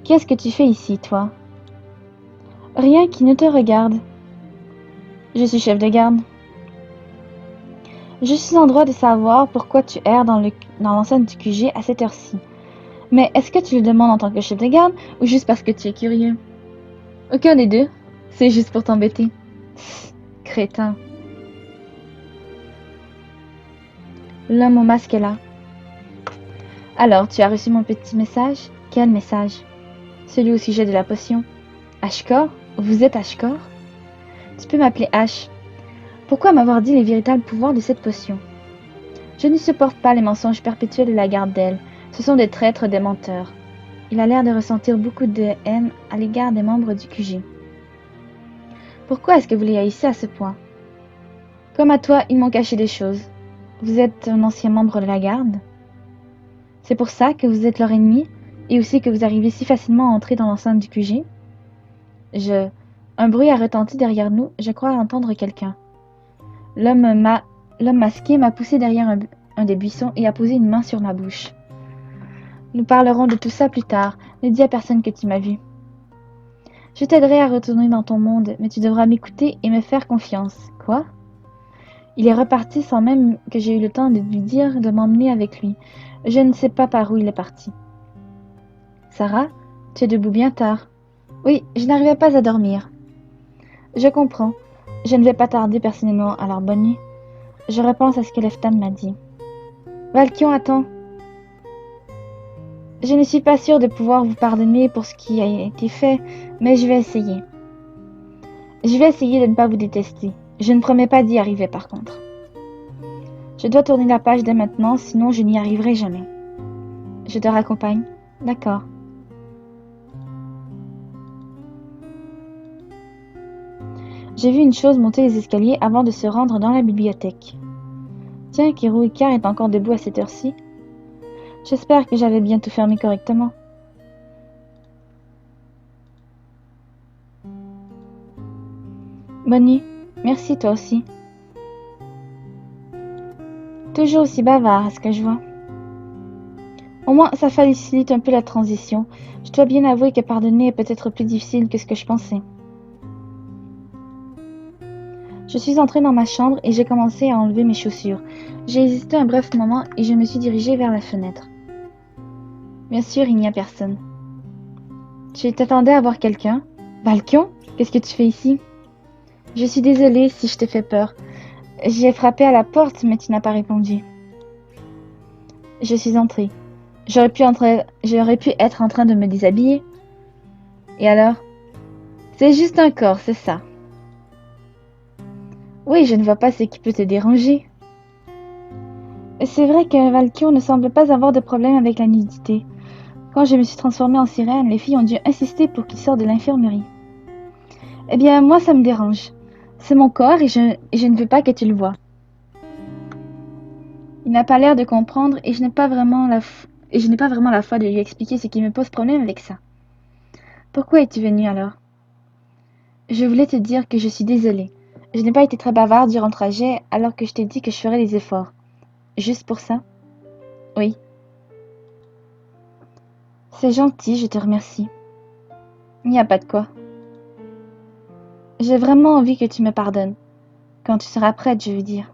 Qu'est-ce que tu fais ici, toi? Rien qui ne te regarde. Je suis chef de garde. Je suis en droit de savoir pourquoi tu erres dans l'enceinte du QG à cette heure-ci. Mais est-ce que tu le demandes en tant que chef de garde ou juste parce que tu es curieux? Aucun des deux. C'est juste pour t'embêter. Crétin. L'homme au masque est là. Alors, tu as reçu mon petit message? Quel message? Celui au sujet de la potion. Ashkor? Vous êtes Ashkor? Tu peux m'appeler Ash. Pourquoi m'avoir dit les véritables pouvoirs de cette potion? Je ne supporte pas les mensonges perpétuels de la garde d'elle. Ce sont des traîtres, des menteurs. Il a l'air de ressentir beaucoup de haine à l'égard des membres du QG. Pourquoi est-ce que vous les haïssez à ce point? Comme à toi, ils m'ont caché des choses. Vous êtes un ancien membre de la garde? C'est pour ça que vous êtes leur ennemi? Et aussi que vous arrivez si facilement à entrer dans l'enceinte du QG? Un bruit a retenti derrière nous, je crois entendre quelqu'un. L'homme masqué m'a poussé derrière un des buissons et a posé une main sur ma bouche. Nous parlerons de tout ça plus tard. Ne dis à personne que tu m'as vu. Je t'aiderai à retourner dans ton monde, mais tu devras m'écouter et me faire confiance. Quoi? Il est reparti sans même que j'aie eu le temps de lui dire de m'emmener avec lui. Je ne sais pas par où il est parti. Sarah, tu es debout bien tard. Oui, je n'arrivais pas à dormir. Je comprends. Je ne vais pas tarder personnellement, alors bonne nuit. Je repense à ce que Leftan m'a dit. Valkion, attends. Je ne suis pas sûre de pouvoir vous pardonner pour ce qui a été fait, mais je vais essayer. Je vais essayer de ne pas vous détester. Je ne promets pas d'y arriver par contre. Je dois tourner la page dès maintenant, sinon je n'y arriverai jamais. Je te raccompagne. D'accord. J'ai vu une chose monter les escaliers avant de se rendre dans la bibliothèque. Tiens, Kiruika est encore debout à cette heure-ci. J'espère que j'avais bien tout fermé correctement. Bonne nuit. Merci, toi aussi. Toujours aussi bavard, à ce que je vois. Au moins, ça facilite un peu la transition. Je dois bien avouer que pardonner est peut-être plus difficile que ce que je pensais. Je suis entrée dans ma chambre et j'ai commencé à enlever mes chaussures. J'ai hésité un bref moment et je me suis dirigée vers la fenêtre. Bien sûr, il n'y a personne. Tu t'attendais à voir quelqu'un? Valkion? Qu'est-ce que tu fais ici? Je suis désolée si je t'ai fait peur. J'ai frappé à la porte, mais tu n'as pas répondu. Je suis entrée. J'aurais pu être en train de me déshabiller. Et alors? C'est juste un corps, c'est ça. Oui, je ne vois pas ce qui peut te déranger. C'est vrai que Valkion ne semble pas avoir de problème avec la nudité. Quand je me suis transformée en sirène, les filles ont dû insister pour qu'il sorte de l'infirmerie. Eh bien, moi, ça me dérange. C'est mon corps et je ne veux pas que tu le vois. Il n'a pas l'air de comprendre et je n'ai pas vraiment la foi de lui expliquer ce qui me pose problème avec ça. Pourquoi es-tu venue alors? Je voulais te dire que je suis désolée. Je n'ai pas été très bavarde durant le trajet alors que je t'ai dit que je ferais des efforts. Juste pour ça? Oui. C'est gentil, je te remercie. Il n'y a pas de quoi. J'ai vraiment envie que tu me pardonnes. Quand tu seras prête, je veux dire.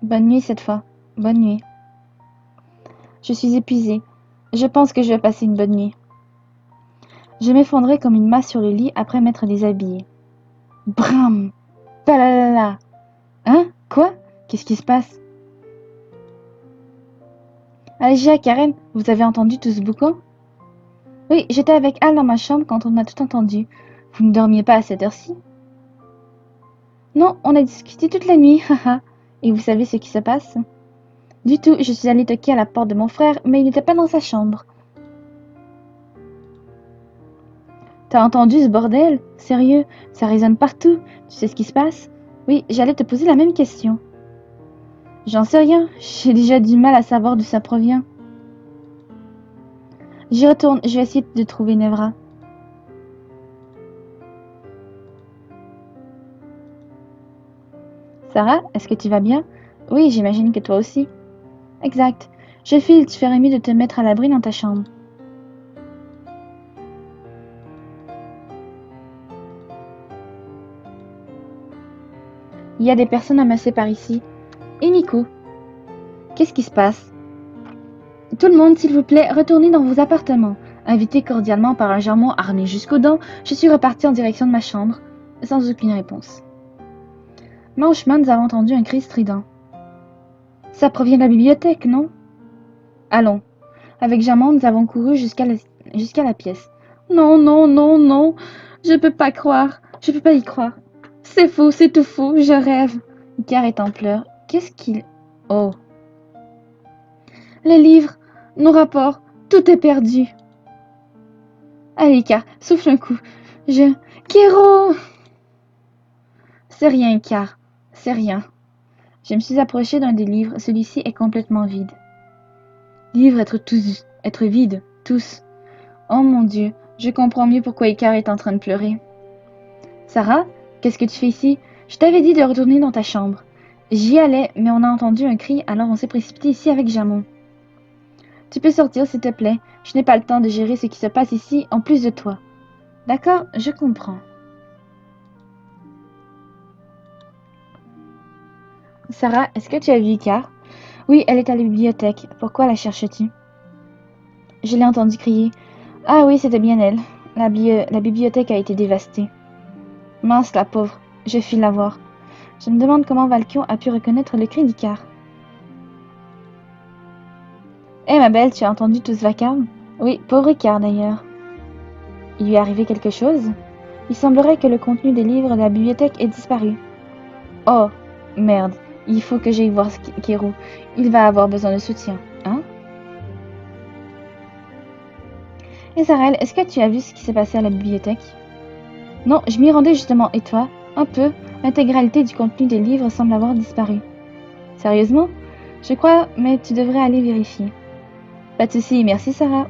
Bonne nuit cette fois. Bonne nuit. Je suis épuisée. Je pense que je vais passer une bonne nuit. Je m'effondrai comme une masse sur le lit après m'être déshabillée. Bram! Palalala! Hein? Quoi? Qu'est-ce qui se passe? Algia, Karen, vous avez entendu tout ce boucan? Oui, j'étais avec Al dans ma chambre quand on a tout entendu. Vous ne dormiez pas à cette heure-ci? Non, on a discuté toute la nuit, haha. Et vous savez ce qui se passe? Du tout, je suis allée toquer à la porte de mon frère, mais il n'était pas dans sa chambre. T'as entendu ce bordel? Sérieux, ça résonne partout. Tu sais ce qui se passe? Oui, j'allais te poser la même question. J'en sais rien, j'ai déjà du mal à savoir d'où ça provient. J'y retourne, je vais essayer de trouver Nevra. Sarah, est-ce que tu vas bien? Oui, j'imagine que toi aussi. Exact. Je file, tu ferais mieux de te mettre à l'abri dans ta chambre. Il y a des personnes amassées par ici. Et Nico, qu'est-ce qui se passe? Tout le monde, s'il vous plaît, retournez dans vos appartements. Invité cordialement par un germont armé jusqu'aux dents, je suis repartie en direction de ma chambre, sans aucune réponse. Mais au chemin, nous avons entendu un cri strident. Ça provient de la bibliothèque, non? Allons. Avec Jamant, nous avons couru jusqu'à la pièce. Non, non, non, non. Je peux pas croire. Je peux pas y croire. C'est faux, c'est tout faux. Je rêve. Icar est en pleurs. Qu'est-ce qu'il... Oh. Les livres, nos rapports, tout est perdu. Allez, Icar, souffle un coup. Je... Kéro! C'est rien, Icar. C'est rien. Je me suis approchée d'un des livres. Celui-ci est complètement vide. Livres être vides, tous. Oh mon Dieu, je comprends mieux pourquoi Icar est en train de pleurer. Sarah, qu'est-ce que tu fais ici? Je t'avais dit de retourner dans ta chambre. J'y allais, mais on a entendu un cri, alors on s'est précipité ici avec Jamon. Tu peux sortir, s'il te plaît. Je n'ai pas le temps de gérer ce qui se passe ici, en plus de toi. D'accord, je comprends. Sarah, est-ce que tu as vu Icar? Oui, elle est à la bibliothèque. Pourquoi la cherches-tu? Je l'ai entendue crier. Ah oui, c'était bien elle. La bibliothèque a été dévastée. Mince, la pauvre. Je file la voir. Je me demande comment Valkion a pu reconnaître le cri d'Icar. Eh ma belle, tu as entendu tout ce vacarme? Oui, pauvre Icar d'ailleurs. Il lui est arrivé quelque chose? Il semblerait que le contenu des livres de la bibliothèque ait disparu. Oh, merde. Il faut que j'aille voir Kero. Il va avoir besoin de soutien. Hein? Et Zarel, est-ce que tu as vu ce qui s'est passé à la bibliothèque? Non, je m'y rendais justement. Et toi? Un peu. L'intégralité du contenu des livres semble avoir disparu. Sérieusement? Je crois, mais tu devrais aller vérifier. Pas de souci, merci Sarah.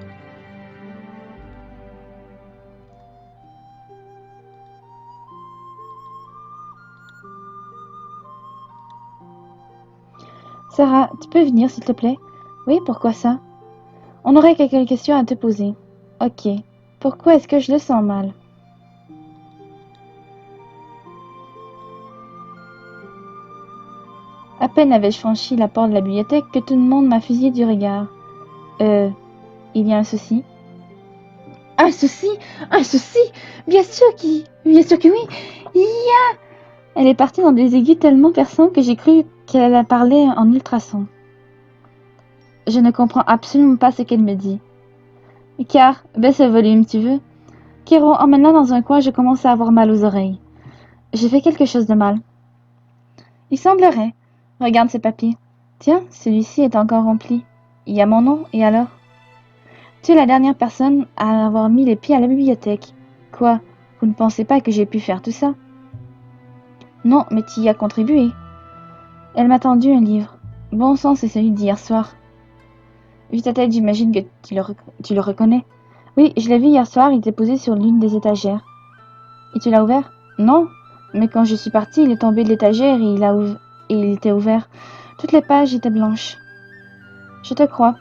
Sarah, tu peux venir, s'il te plaît? Oui, pourquoi ça? On aurait quelques questions à te poser. Ok. Pourquoi est-ce que je le sens mal? À peine avais-je franchi la porte de la bibliothèque que tout le monde m'a fusillé du regard. Euh, il y a un souci? Un souci? Un souci? Bien sûr que oui! Elle est partie dans des aigus tellement perçants que j'ai cru qu'elle a parlé en ultrasons. Je ne comprends absolument pas ce qu'elle me dit. Car, baisse le volume, tu veux? Kiro, emmène-la dans un coin, je commence à avoir mal aux oreilles. J'ai fait quelque chose de mal. Il semblerait. Regarde ce papier. Tiens, celui-ci est encore rempli. Il y a mon nom, et alors? Tu es la dernière personne à avoir mis les pieds à la bibliothèque. Quoi? Vous ne pensez pas que j'ai pu faire tout ça? Non, mais tu y as contribué. Elle m'a tendu un livre. Bon sang, c'est celui d'hier soir. Vu ta tête, j'imagine que tu le reconnais. Oui, je l'ai vu hier soir, il était posé sur l'une des étagères. Et tu l'as ouvert? Non, mais quand je suis partie, il est tombé de l'étagère et il était ouvert. Toutes les pages étaient blanches. Je te crois.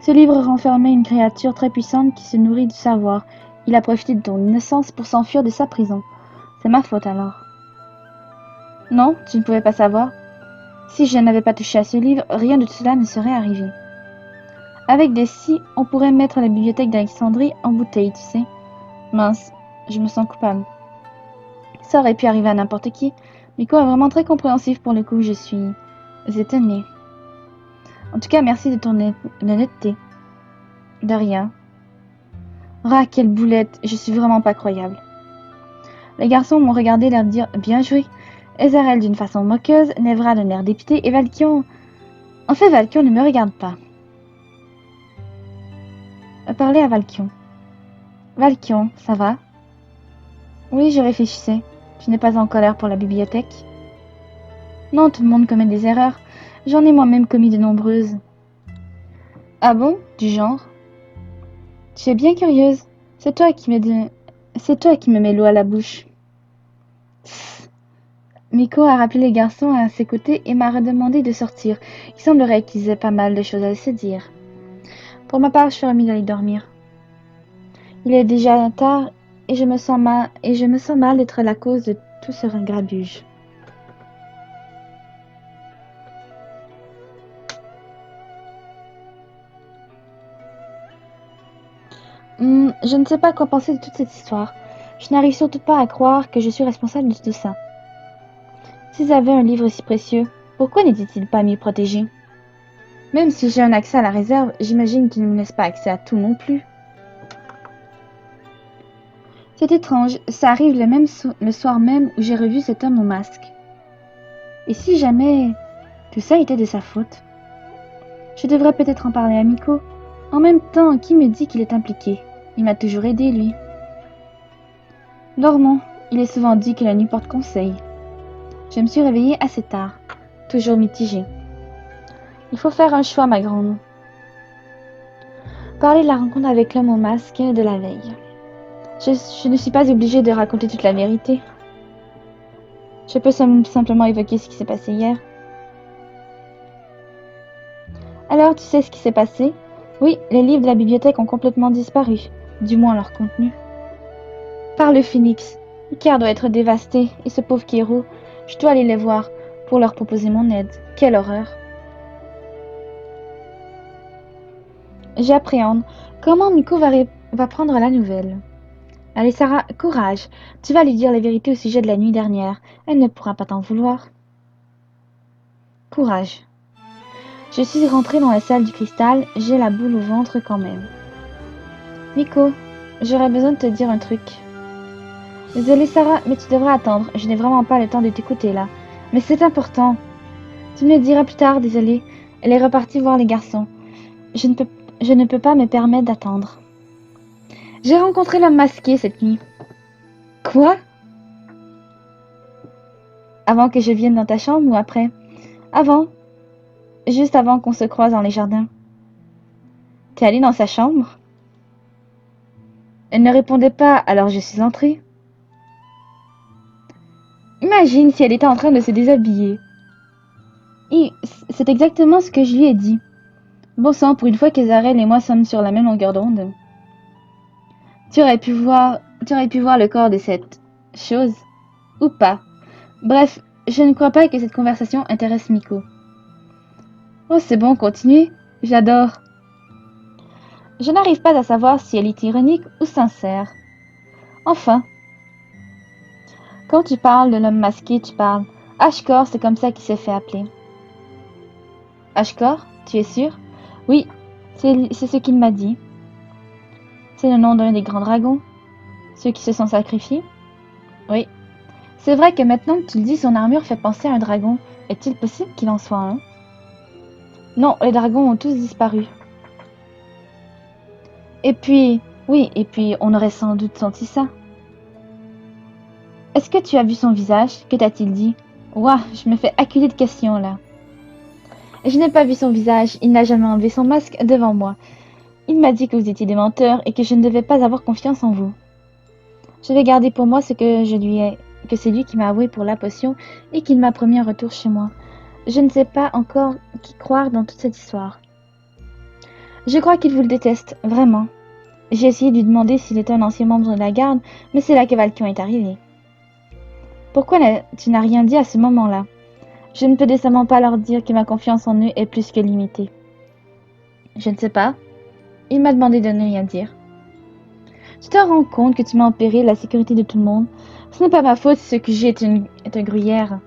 Ce livre renfermait une créature très puissante qui se nourrit du savoir. Il a profité de ton innocence pour s'enfuir de sa prison. C'est ma faute alors. Non, tu ne pouvais pas savoir. Si je n'avais pas touché à ce livre, rien de tout cela ne serait arrivé. Avec des scies, on pourrait mettre la bibliothèque d'Alexandrie en bouteille, tu sais. Mince, je me sens coupable. Ça aurait pu arriver à n'importe qui. Miko est vraiment très compréhensif pour le coup, je suis étonnée. En tout cas, merci de ton honnêteté. De rien. Ah, quelle boulette, je suis vraiment pas croyable. Les garçons m'ont regardé leur dire bien joué. Ezarel d'une façon moqueuse, Nevra d'un air dépité et Valkion. En fait, Valkion ne me regarde pas. Parler à Valkion. Valkion, ça va? Oui, je réfléchissais. Tu n'es pas en colère pour la bibliothèque? Non, tout le monde commet des erreurs. J'en ai moi-même commis de nombreuses. Ah bon? Du genre? Tu es bien curieuse. C'est toi qui me mets l'eau à la bouche. Miko a rappelé les garçons à ses côtés et m'a redemandé de sortir. Il semblerait qu'ils aient pas mal de choses à se dire. Pour ma part, je suis remise d'aller dormir. Il est déjà tard et je me sens mal d'être la cause de tout ce grabuge. Je ne sais pas quoi penser de toute cette histoire. Je n'arrive surtout pas à croire que je suis responsable de tout ça. S'ils avaient un livre si précieux, pourquoi n'étaient-ils pas mieux protégés? Même si j'ai un accès à la réserve, j'imagine qu'ils ne me laissent pas accès à tout non plus. C'est étrange, ça arrive le soir même où j'ai revu cet homme au masque. Et si jamais tout ça était de sa faute? Je devrais peut-être en parler à Miko. En même temps, qui me dit qu'il est impliqué? Il m'a toujours aidé, lui. Dormons. Il est souvent dit que la nuit porte conseil. Je me suis réveillée assez tard, toujours mitigée. Il faut faire un choix, ma grande. Parler de la rencontre avec l'homme au masque de la veille. Je ne suis pas obligée de raconter toute la vérité. Je peux simplement évoquer ce qui s'est passé hier. Alors, tu sais ce qui s'est passé? Oui, les livres de la bibliothèque ont complètement disparu, du moins leur contenu. Par le phénix. Icar doit être dévasté, et ce pauvre Kiro, je dois aller les voir pour leur proposer mon aide. Quelle horreur! J'appréhende. Comment Miko va prendre la nouvelle? Allez Sarah, courage. Tu vas lui dire la vérité au sujet de la nuit dernière. Elle ne pourra pas t'en vouloir. Courage. Je suis rentrée dans la salle du cristal, j'ai la boule au ventre quand même. Miko, j'aurais besoin de te dire un truc. Désolée Sarah, mais tu devras attendre. Je n'ai vraiment pas le temps de t'écouter là. Mais c'est important. Tu me le diras plus tard, désolée. Elle est repartie voir les garçons. Je ne peux pas me permettre d'attendre. J'ai rencontré l'homme masqué cette nuit. Quoi? Avant que je vienne dans ta chambre ou après? Avant. Juste avant qu'on se croise dans les jardins. T'es allée dans sa chambre? Elle ne répondait pas, alors je suis entrée. Imagine si elle était en train de se déshabiller. Et c'est exactement ce que je lui ai dit. Bon sang, pour une fois qu'Ezarel et moi sommes sur la même longueur d'onde. Tu aurais pu voir le corps de cette chose, ou pas. Bref, je ne crois pas que cette conversation intéresse Miko. Oh, c'est bon, continue. J'adore. Je n'arrive pas à savoir si elle est ironique ou sincère. Enfin, quand tu parles de l'homme masqué, tu parles. Ashkor, c'est comme ça qu'il s'est fait appeler. Ashkor, tu es sûr? Oui, c'est ce qu'il m'a dit. C'est le nom d'un des grands dragons. Ceux qui se sont sacrifiés? Oui. C'est vrai que maintenant que tu le dis, son armure fait penser à un dragon. Est-il possible qu'il en soit un? Non, les dragons ont tous disparu. Et puis, oui, et puis on aurait sans doute senti ça. Est-ce que tu as vu son visage? Que t'a-t-il dit? Ouah, je me fais acculer de questions là. Je n'ai pas vu son visage, il n'a jamais enlevé son masque devant moi. Il m'a dit que vous étiez des menteurs et que je ne devais pas avoir confiance en vous. Je vais garder pour moi ce que je lui ai, que c'est lui qui m'a avoué pour la potion et qu'il m'a promis un retour chez moi. Je ne sais pas encore qui croire dans toute cette histoire. Je crois qu'il vous le déteste, vraiment. J'ai essayé de lui demander s'il était un ancien membre de la garde, mais c'est là que Valkion est arrivé. Pourquoi tu n'as rien dit à ce moment-là? Je ne peux décemment pas leur dire que ma confiance en eux est plus que limitée. Je ne sais pas. Il m'a demandé de ne rien dire. Tu te rends compte que tu mets en péril la sécurité de tout le monde? Ce n'est pas ma faute si ce que j'ai est un gruyère.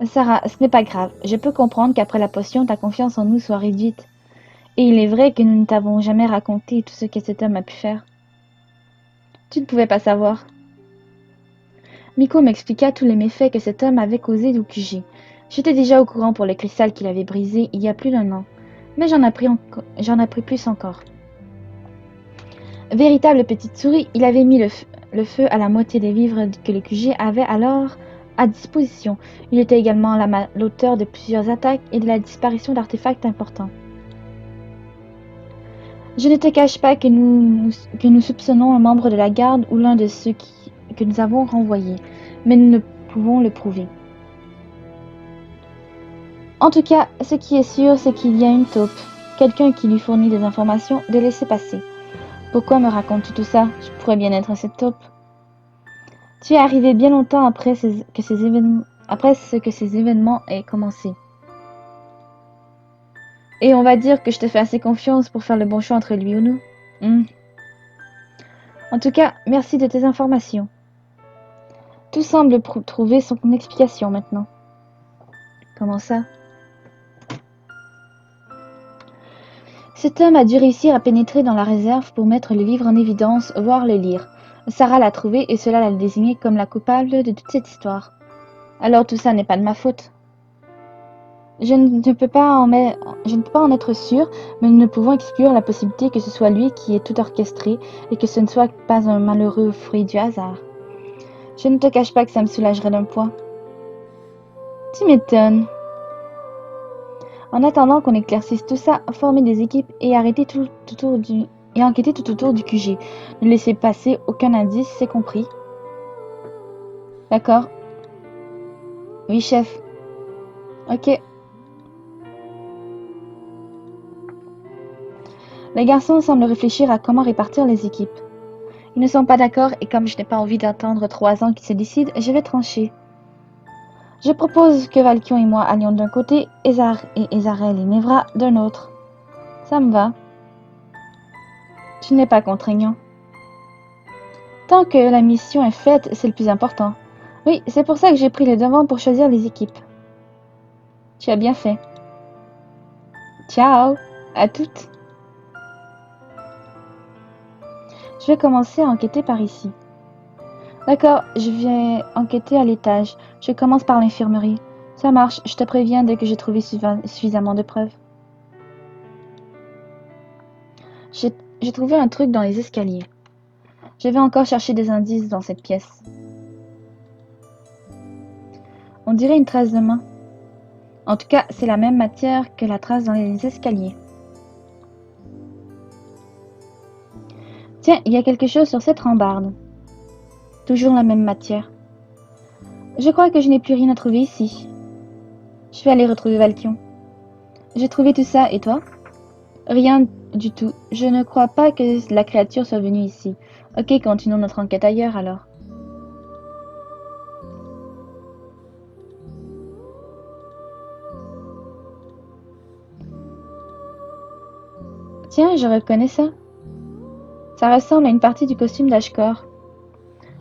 Sarah, ce n'est pas grave. Je peux comprendre qu'après la potion, ta confiance en nous soit réduite. Et il est vrai que nous ne t'avons jamais raconté tout ce que cet homme a pu faire. Tu ne pouvais pas savoir. Miko m'expliqua tous les méfaits que cet homme avait causés au QG. J'étais déjà au courant pour le cristal qu'il avait brisé il y a plus d'1 an, mais j'en appris plus encore. Véritable petite souris, il avait mis le feu à la moitié des vivres que le QG avait alors à disposition. Il était également l'auteur de plusieurs attaques et de la disparition d'artefacts importants. Je ne te cache pas que nous soupçonnons un membre de la garde ou l'un de ceux que nous avons renvoyés, mais nous ne pouvons le prouver. En tout cas, ce qui est sûr, c'est qu'il y a une taupe, quelqu'un qui lui fournit des informations de laisser passer. Pourquoi me racontes-tu tout ça? Je pourrais bien être cette taupe. Tu es arrivé bien longtemps après ce que ces événements aient commencé. Et on va dire que je te fais assez confiance pour faire le bon choix entre lui ou nous. En tout cas, merci de tes informations. Tout semble trouver son explication maintenant. Comment ça? Cet homme a dû réussir à pénétrer dans la réserve pour mettre le livre en évidence, voire le lire. Sarah l'a trouvé et cela l'a désigné comme la coupable de toute cette histoire. Alors tout ça n'est pas de ma faute. Je ne peux pas en être sûre, mais nous ne pouvons exclure la possibilité que ce soit lui qui ait tout orchestré et que ce ne soit pas un malheureux fruit du hasard. Je ne te cache pas que ça me soulagerait d'un poids. Tu m'étonnes. En attendant qu'on éclaircisse tout ça, former des équipes et enquêter tout autour du QG. Ne laisser passer aucun indice, c'est compris. D'accord. Oui, chef. Ok. Les garçons semblent réfléchir à comment répartir les équipes. Ils ne sont pas d'accord et comme je n'ai pas envie d'attendre 3 ans qu'ils se décident, je vais trancher. Je propose que Valkion et moi allions d'un côté, Ezarel et Nevra d'un autre. Ça me va. Tu n'es pas contraignant. Tant que la mission est faite, c'est le plus important. Oui, c'est pour ça que j'ai pris le devant pour choisir les équipes. Tu as bien fait. Ciao, à toutes. Je vais commencer à enquêter par ici. D'accord, je vais enquêter à l'étage. Je commence par l'infirmerie. Ça marche, je te préviens dès que j'ai trouvé suffisamment de preuves. J'ai trouvé un truc dans les escaliers. Je vais encore chercher des indices dans cette pièce. On dirait une trace de main. En tout cas, c'est la même matière que la trace dans les escaliers. Tiens, il y a quelque chose sur cette rambarde. Toujours la même matière. Je crois que je n'ai plus rien à trouver ici. Je vais aller retrouver Valkion. J'ai trouvé tout ça, et toi? Rien du tout. Je ne crois pas que la créature soit venue ici. Ok, continuons notre enquête ailleurs alors. Tiens, je reconnais ça. Ça ressemble à une partie du costume d'Ashkor.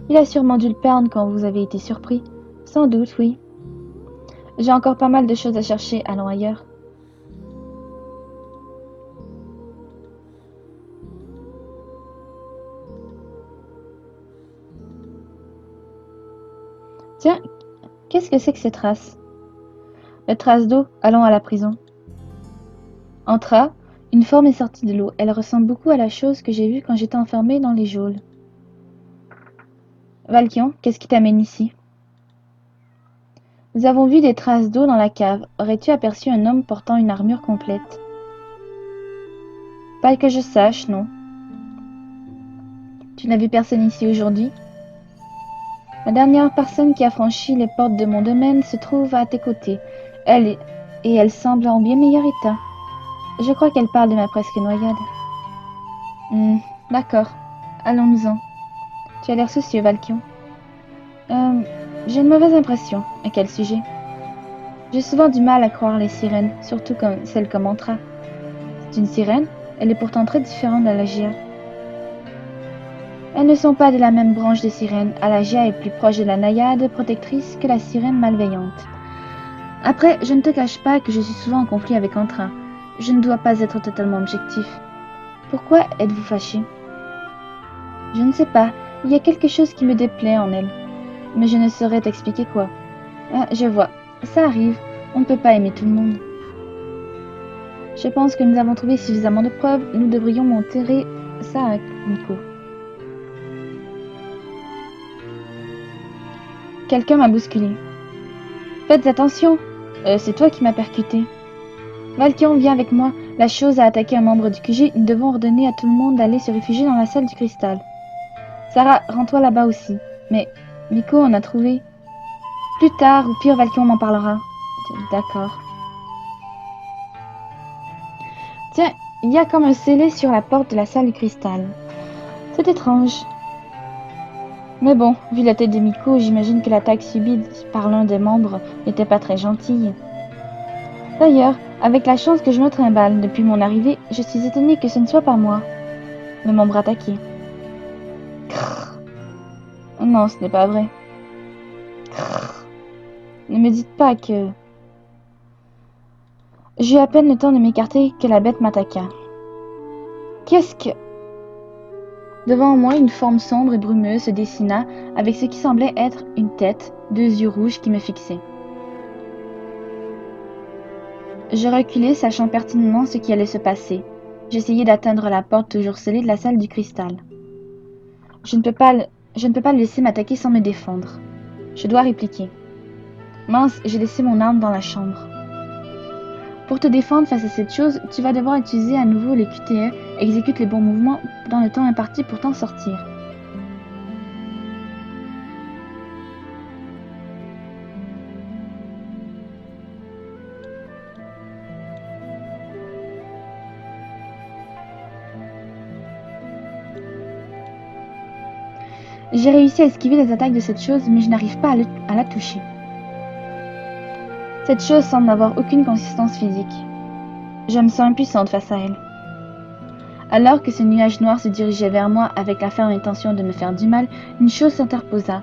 Il a sûrement dû le perdre quand vous avez été surpris. Sans doute, oui. J'ai encore pas mal de choses à chercher, allons ailleurs. Tiens, qu'est-ce que c'est que ces traces? Les traces d'eau, allons à la prison. Entra, une forme est sortie de l'eau. Elle ressemble beaucoup à la chose que j'ai vue quand j'étais enfermée dans les geôles. Valkion, qu'est-ce qui t'amène ici? Nous avons vu des traces d'eau dans la cave. Aurais-tu aperçu un homme portant une armure complète? Pas que je sache, non. Tu n'as vu personne ici aujourd'hui? La dernière personne qui a franchi les portes de mon domaine se trouve à tes côtés. Elle semble en bien meilleur état. Je crois qu'elle parle de ma presque noyade. Hmm, d'accord. Allons-nous-en. Tu as l'air soucieux, Valkion. Euh, j'ai une mauvaise impression. À quel sujet? J'ai souvent du mal à croire les sirènes, surtout comme celle comme Antra. C'est une sirène? Elle est pourtant très différente d'Alagia. Elles ne sont pas de la même branche des sirènes. Alagia est plus proche de la naïade protectrice que la sirène malveillante. Après, je ne te cache pas que je suis souvent en conflit avec Antra. Je ne dois pas être totalement objectif. Pourquoi êtes-vous fâché? Je ne sais pas. Il y a quelque chose qui me déplaît en elle. Mais je ne saurais t'expliquer quoi. Ah, je vois. Ça arrive. On ne peut pas aimer tout le monde. Je pense que nous avons trouvé suffisamment de preuves. Nous devrions montrer ça à Nico. Quelqu'un m'a bousculé. Faites attention. C'est toi qui m'as percuté. Valkion, viens avec moi. La chose a attaqué un membre du QG. Nous devons ordonner à tout le monde d'aller se réfugier dans la salle du cristal. Sarah, rends-toi là-bas aussi. Mais, Nico, on a trouvé. Plus tard, ou pire, Valkion m'en parlera. D'accord. Tiens, il y a comme un scellé sur la porte de la salle du cristal. C'est étrange. Mais bon, vu la tête de Miko, j'imagine que l'attaque subie par l'un des membres n'était pas très gentille. D'ailleurs, avec la chance que je me trimballe depuis mon arrivée, je suis étonnée que ce ne soit pas moi, le membre attaqué. Crrr. Non, ce n'est pas vrai. Crrr. Ne me dites pas que... J'eus à peine le temps de m'écarter que la bête m'attaqua. Qu'est-ce que... Devant moi, une forme sombre et brumeuse se dessina avec ce qui semblait être une tête, deux yeux rouges qui me fixaient. Je reculai, sachant pertinemment ce qui allait se passer. J'essayai d'atteindre la porte toujours scellée de la salle du cristal. Je ne peux pas le laisser m'attaquer sans me défendre. Je dois répliquer. Mince, j'ai laissé mon arme dans la chambre. Pour te défendre face à cette chose, tu vas devoir utiliser à nouveau les QTE, exécute les bons mouvements dans le temps imparti pour t'en sortir. J'ai réussi à esquiver les attaques de cette chose, mais je n'arrive pas à la toucher. Cette chose semble n'avoir aucune consistance physique. Je me sens impuissante face à elle. Alors que ce nuage noir se dirigeait vers moi avec la ferme intention de me faire du mal, une chose s'interposa.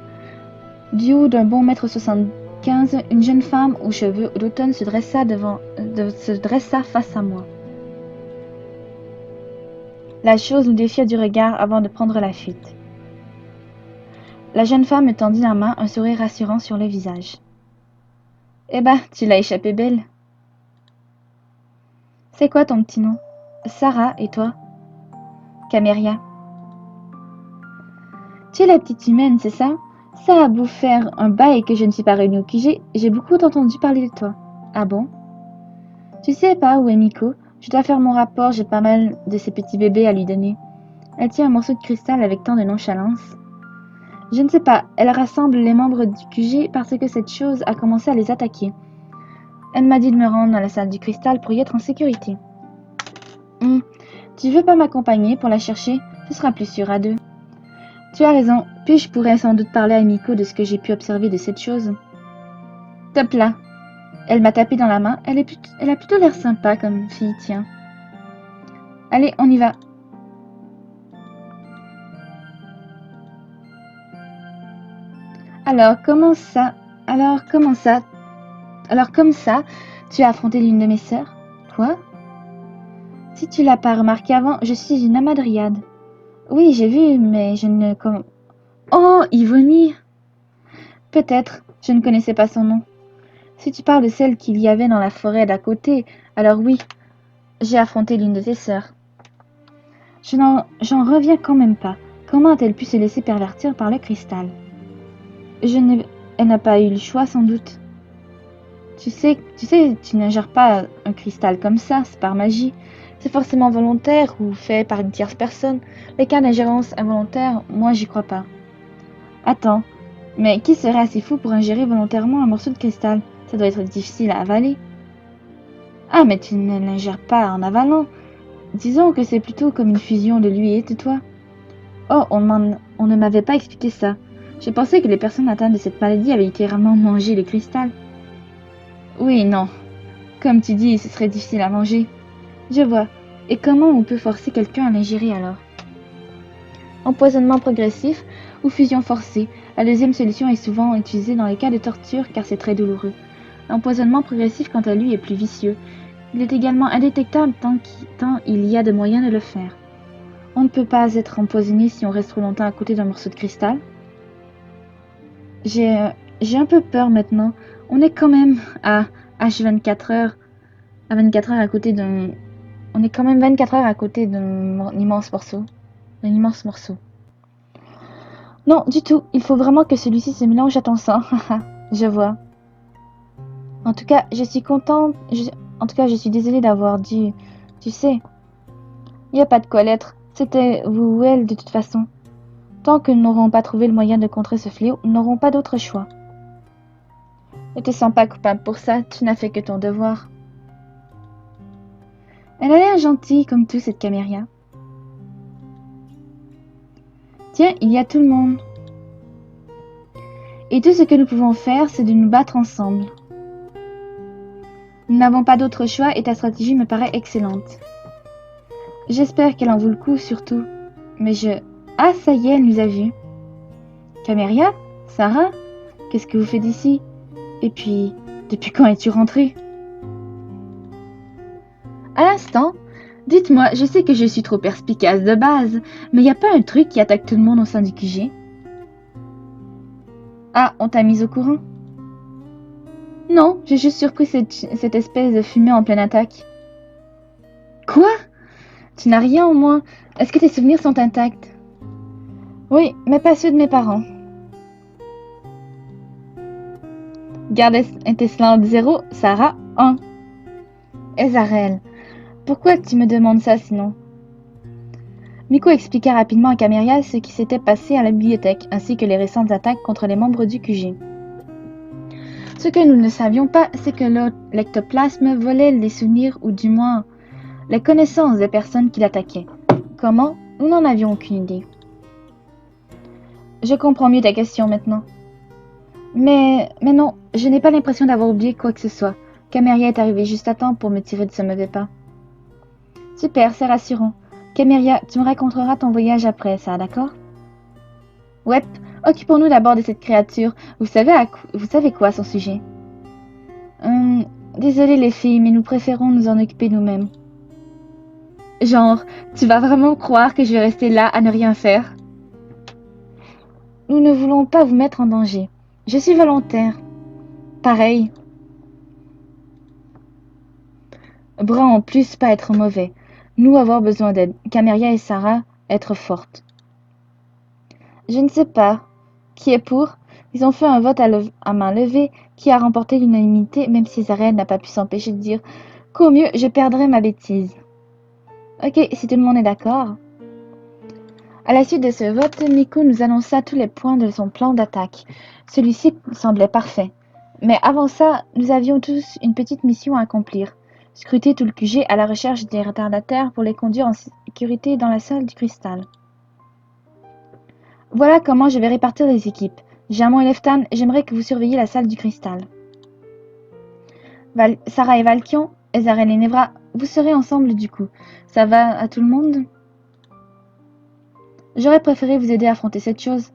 Du haut d'un bon mètre 75, une jeune femme aux cheveux d'automne se dressa face à moi. La chose nous défia du regard avant de prendre la fuite. La jeune femme me tendit la main, un sourire rassurant sur le visage. « Eh ben, tu l'as échappé belle. »« C'est quoi ton petit nom? »« Sarah, et toi? »« Caméria. »« Tu es la petite humaine, c'est ça? Ça a beau faire un bail que je ne suis pas revenue au QG, j'ai beaucoup entendu parler de toi. »« Ah bon? »« Tu sais pas où est Miko? Je dois faire mon rapport, j'ai pas mal de ces petits bébés à lui donner. » Elle tient un morceau de cristal avec tant de nonchalance. Je ne sais pas, elle rassemble les membres du QG parce que cette chose a commencé à les attaquer. Elle m'a dit de me rendre dans la salle du cristal pour y être en sécurité. Tu veux pas m'accompagner pour la chercher? Ce sera plus sûr à deux. Tu as raison, puis je pourrais sans doute parler à Miko de ce que j'ai pu observer de cette chose. Top là. Elle m'a tapé dans la main, elle a plutôt l'air sympa comme fille, tiens. Allez, on y va. Alors, comment ça? Alors, comme ça, tu as affronté l'une de mes sœurs? Quoi? Si tu l'as pas remarqué avant, je suis une amadriade. Oui, j'ai vu, mais je ne... Oh, Ivonie! Peut-être, je ne connaissais pas son nom. Si tu parles de celle qu'il y avait dans la forêt d'à côté, alors oui, j'ai affronté l'une de tes sœurs. J'en reviens quand même pas. Comment a-t-elle pu se laisser pervertir par le cristal? Elle n'a pas eu le choix, sans doute. Tu n'ingères pas un cristal comme ça, c'est par magie. C'est forcément volontaire ou fait par une tierce personne. Les cas d'ingérence involontaire, moi j'y crois pas. Attends, mais qui serait assez fou pour ingérer volontairement un morceau de cristal? Ça doit être difficile à avaler. Ah, mais tu ne l'ingères pas en avalant. Disons que c'est plutôt comme une fusion de lui et de toi. Oh, on ne m'avait pas expliqué ça. Je pensais que les personnes atteintes de cette maladie avaient littéralement mangé le cristal. Oui, non. Comme tu dis, ce serait difficile à manger. Je vois. Et comment on peut forcer quelqu'un à l'ingérer alors? Empoisonnement progressif ou fusion forcée. La deuxième solution est souvent utilisée dans les cas de torture car c'est très douloureux. L'empoisonnement progressif, quant à lui, est plus vicieux. Il est également indétectable tant il y a de moyens de le faire. On ne peut pas être empoisonné si on reste trop longtemps à côté d'un morceau de cristal. J'ai un peu peur maintenant. On est quand même à H24 heures. À 24 heures à côté d'un... On est quand même 24 heures à côté d'un immense morceau. D'un immense morceau. Non, du tout. Il faut vraiment que celui-ci se mélange à ton sang. Je vois. En tout cas, je suis contente. En tout cas, je suis désolée d'avoir dû... Tu sais, il n'y a pas de quoi l'être. C'était vous ou elle de toute façon. Tant que nous n'aurons pas trouvé le moyen de contrer ce fléau, nous n'aurons pas d'autre choix. Ne te sens pas coupable pour ça, tu n'as fait que ton devoir. Elle a l'air gentille comme tout, cette Caméria. Tiens, il y a tout le monde. Et tout ce que nous pouvons faire, c'est de nous battre ensemble. Nous n'avons pas d'autre choix et ta stratégie me paraît excellente. J'espère qu'elle en vaut le coup, surtout. Mais Ah, ça y est, elle nous a vus. Caméria? Sarah? Qu'est-ce que vous faites ici? Et puis, depuis quand es-tu rentrée? À l'instant, dites-moi, je sais que je suis trop perspicace de base, mais y a pas un truc qui attaque tout le monde au sein du QG? Ah, on t'a mise au courant? Non, j'ai juste surpris cette espèce de fumée en pleine attaque. Quoi? Tu n'as rien au moins? Est-ce que tes souvenirs sont intacts? Oui, mais pas ceux de mes parents. Garde intestin 0, Sarah 1. Ezarel, pourquoi tu me demandes ça sinon? Miko expliqua rapidement à Caméria ce qui s'était passé à la bibliothèque, ainsi que les récentes attaques contre les membres du QG. Ce que nous ne savions pas, c'est que l'ectoplasme volait les souvenirs ou du moins les connaissances des personnes qui l'attaquaient. Comment? Nous n'en avions aucune idée. Je comprends mieux ta question maintenant. Mais non, je n'ai pas l'impression d'avoir oublié quoi que ce soit. Caméria est arrivée juste à temps pour me tirer de ce mauvais pas. Super, c'est rassurant. Caméria, tu me raconteras ton voyage après ça, d'accord? Ouais, occupons-nous d'abord de cette créature. Vous savez quoi à son sujet? Désolée les filles, mais nous préférons nous en occuper nous-mêmes. Genre, tu vas vraiment croire que je vais rester là à ne rien faire? Nous ne voulons pas vous mettre en danger. Je suis volontaire. Pareil. Bras en plus, pas être mauvais. Nous avoir besoin d'aide. Caméria et Sarah, être fortes. Je ne sais pas. Qui est pour? Ils ont fait un vote à main levée qui a remporté l'unanimité, même si Zarel n'a pas pu s'empêcher de dire qu'au mieux je perdrais ma bêtise. Ok, si tout le monde est d'accord. À la suite de ce vote, Miko nous annonça tous les points de son plan d'attaque. Celui-ci semblait parfait. Mais avant ça, nous avions tous une petite mission à accomplir. Scruter tout le QG à la recherche des retardataires pour les conduire en sécurité dans la salle du cristal. Voilà comment je vais répartir les équipes. Jamon et Leftan, j'aimerais que vous surveilliez la salle du cristal. Sarah et Valkion, Ezarel et Nevra, vous serez ensemble du coup. Ça va à tout le monde? J'aurais préféré vous aider à affronter cette chose.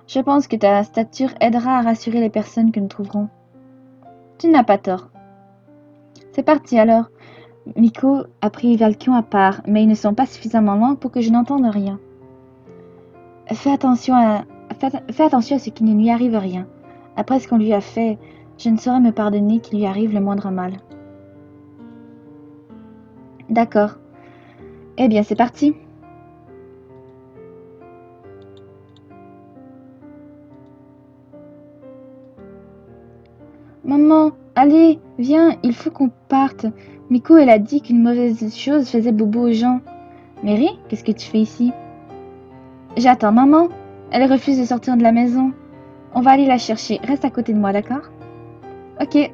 Je pense que ta stature aidera à rassurer les personnes que nous trouverons. Tu n'as pas tort. C'est parti alors. Miko a pris Valkion à part, mais ils ne sont pas suffisamment loin pour que je n'entende rien. Fais attention à ce qu'il ne lui arrive rien. Après ce qu'on lui a fait, je ne saurais me pardonner qu'il lui arrive le moindre mal. D'accord. Eh bien, c'est parti. Maman, allez, viens, il faut qu'on parte. Miko, elle a dit qu'une mauvaise chose faisait bobo aux gens. Mary, qu'est-ce que tu fais ici? J'attends maman. Elle refuse de sortir de la maison. On va aller la chercher. Reste à côté de moi, d'accord? Ok.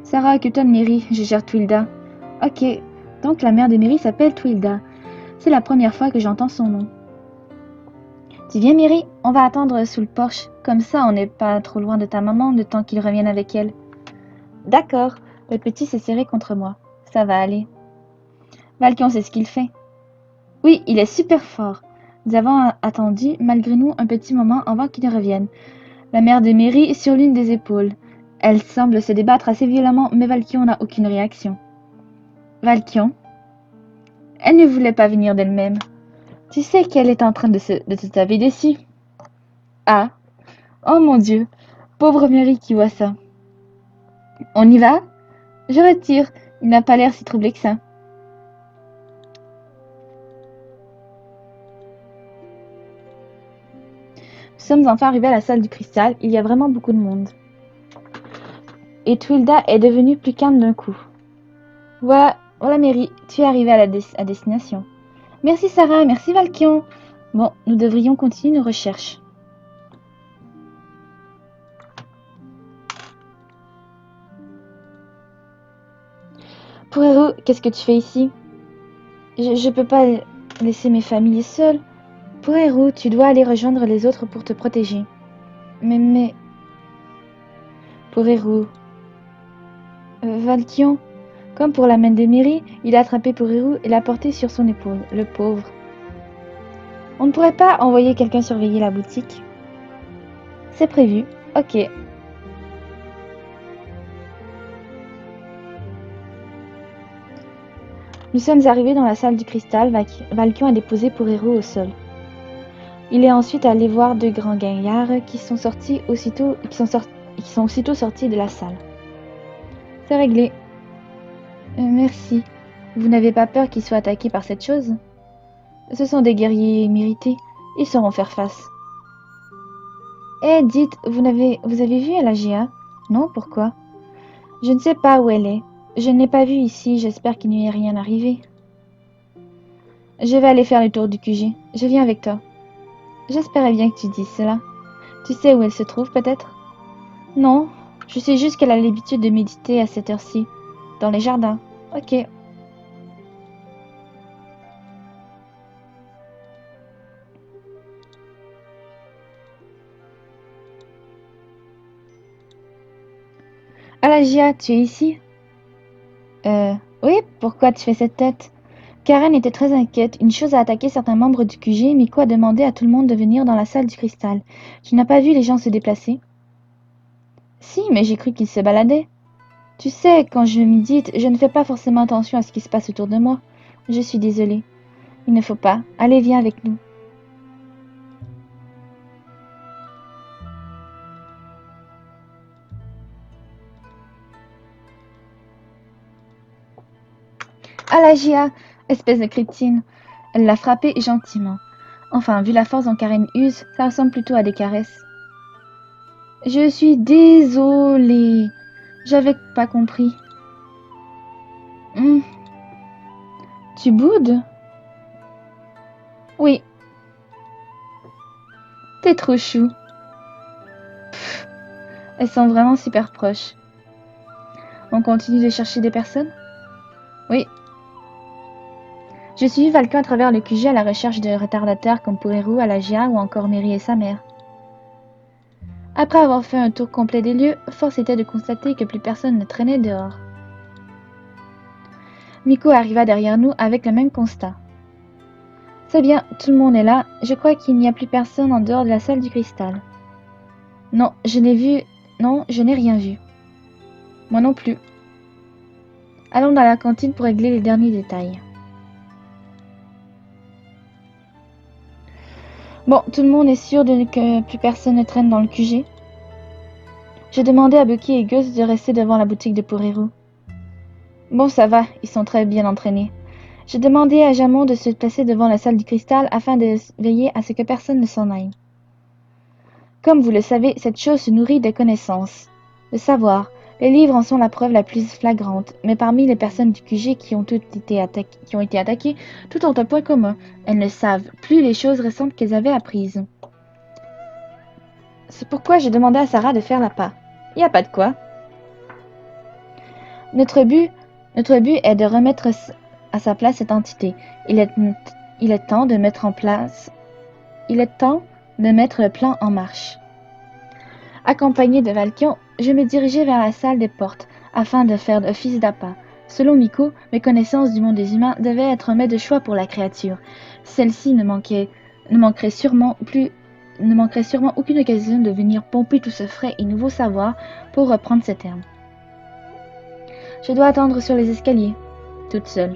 Sarah, occupe-toi de Mary. Je gère Twilda. Ok. Donc la mère de Mary s'appelle Twilda. C'est la première fois que j'entends son nom. Tu viens, Mary? On va attendre sous le porche. Comme ça, on n'est pas trop loin de ta maman le temps qu'il revienne avec elle. D'accord. Le petit s'est serré contre moi. Ça va aller. Valkion sait ce qu'il fait. Oui, il est super fort. Nous avons attendu, malgré nous, un petit moment avant qu'il ne revienne. La mère de Mary est sur l'une des épaules. Elle semble se débattre assez violemment, mais Valkion n'a aucune réaction. Valkion? Elle ne voulait pas venir d'elle-même. Tu sais qu'elle est en train de te taper dessus. Ah, oh mon Dieu, pauvre Mary qui voit ça. On y va? Je retire. Il n'a pas l'air si troublé que ça. Nous sommes enfin arrivés à la salle du cristal. Il y a vraiment beaucoup de monde. Et Twilda est devenue plus calme d'un coup. Voilà, Mary, tu es arrivée à destination. Merci Sarah, merci Valkion. Bon, nous devrions continuer nos recherches. Pourero, qu'est-ce que tu fais ici? Je peux pas laisser mes familles seules. Pourero, tu dois aller rejoindre les autres pour te protéger. Mais... Pourero... Valkion, comme pour la main de Mary, il a attrapé Pourero et l'a porté sur son épaule, le pauvre. On ne pourrait pas envoyer quelqu'un surveiller la boutique? C'est prévu. Ok. Nous sommes arrivés dans la salle du cristal. Valkion a déposé Pourero au sol. Il est ensuite allé voir deux grands gaillards qui sont aussitôt sortis de la salle. C'est réglé. Merci. Vous n'avez pas peur qu'ils soient attaqués par cette chose? Ce sont des guerriers mérités. Ils sauront faire face. Eh, dites, vous avez vu Elagia? Non, pourquoi? Je ne sais pas où elle est. Je ne l'ai pas vue ici, j'espère qu'il n'y est rien arrivé. Je vais aller faire le tour du QG. Je viens avec toi. J'espérais bien que tu dises cela. Tu sais où elle se trouve, peut-être? Non, je sais juste qu'elle a l'habitude de méditer à cette heure-ci, dans les jardins. Ok. Alagia, tu es ici? Oui, pourquoi tu fais cette tête? Karen était très inquiète. Une chose a attaqué certains membres du QG, Miko a demandé à tout le monde de venir dans la salle du cristal. Tu n'as pas vu les gens se déplacer? Si, mais j'ai cru qu'ils se baladaient. Tu sais, quand je médite, je ne fais pas forcément attention à ce qui se passe autour de moi. Je suis désolée. Il ne faut pas. Allez, viens avec nous. Alagia, espèce de crétine. Elle l'a frappée gentiment. Enfin, vu la force dont Karen use, ça ressemble plutôt à des caresses. Je suis désolée. J'avais pas compris. Hmm. Tu boudes? Oui. T'es trop chou. Pff. Elles sont vraiment super proches. On continue de chercher des personnes? Oui. Je suivi Valkan à travers le QG à la recherche de retardataires comme Puriru, Alagia ou encore Mary et sa mère. Après avoir fait un tour complet des lieux, force était de constater que plus personne ne traînait dehors. Miko arriva derrière nous avec le même constat. C'est bien, tout le monde est là. Je crois qu'il n'y a plus personne en dehors de la salle du cristal. Non, je n'ai rien vu. Moi non plus. Allons dans la cantine pour régler les derniers détails. Bon, tout le monde est sûr que plus personne ne traîne dans le QG. J'ai demandé à Bucky et Gus de rester devant la boutique de Puriru. Bon, ça va, ils sont très bien entraînés. J'ai demandé à Jamon de se placer devant la salle du cristal afin de veiller à ce que personne ne s'en aille. Comme vous le savez, cette chose se nourrit de connaissances, de savoir. Les livres en sont la preuve la plus flagrante, mais parmi les personnes du QG qui ont été attaquées, tout ont un point commun. Elles ne savent plus les choses récentes qu'elles avaient apprises. C'est pourquoi j'ai demandé à Sarah de faire la part. Y a pas de quoi. Notre but est de remettre à sa place cette entité. Il est temps de mettre le plan en marche. Accompagné de Valkion, je me dirigeais vers la salle des portes, afin de faire office d'appât. Selon Miko, mes connaissances du monde des humains devaient être un mets de choix pour la créature. Celle-ci ne manquerait sûrement aucune occasion de venir pomper tout ce frais et nouveau savoir, pour reprendre ces termes. Je dois attendre sur les escaliers, toute seule.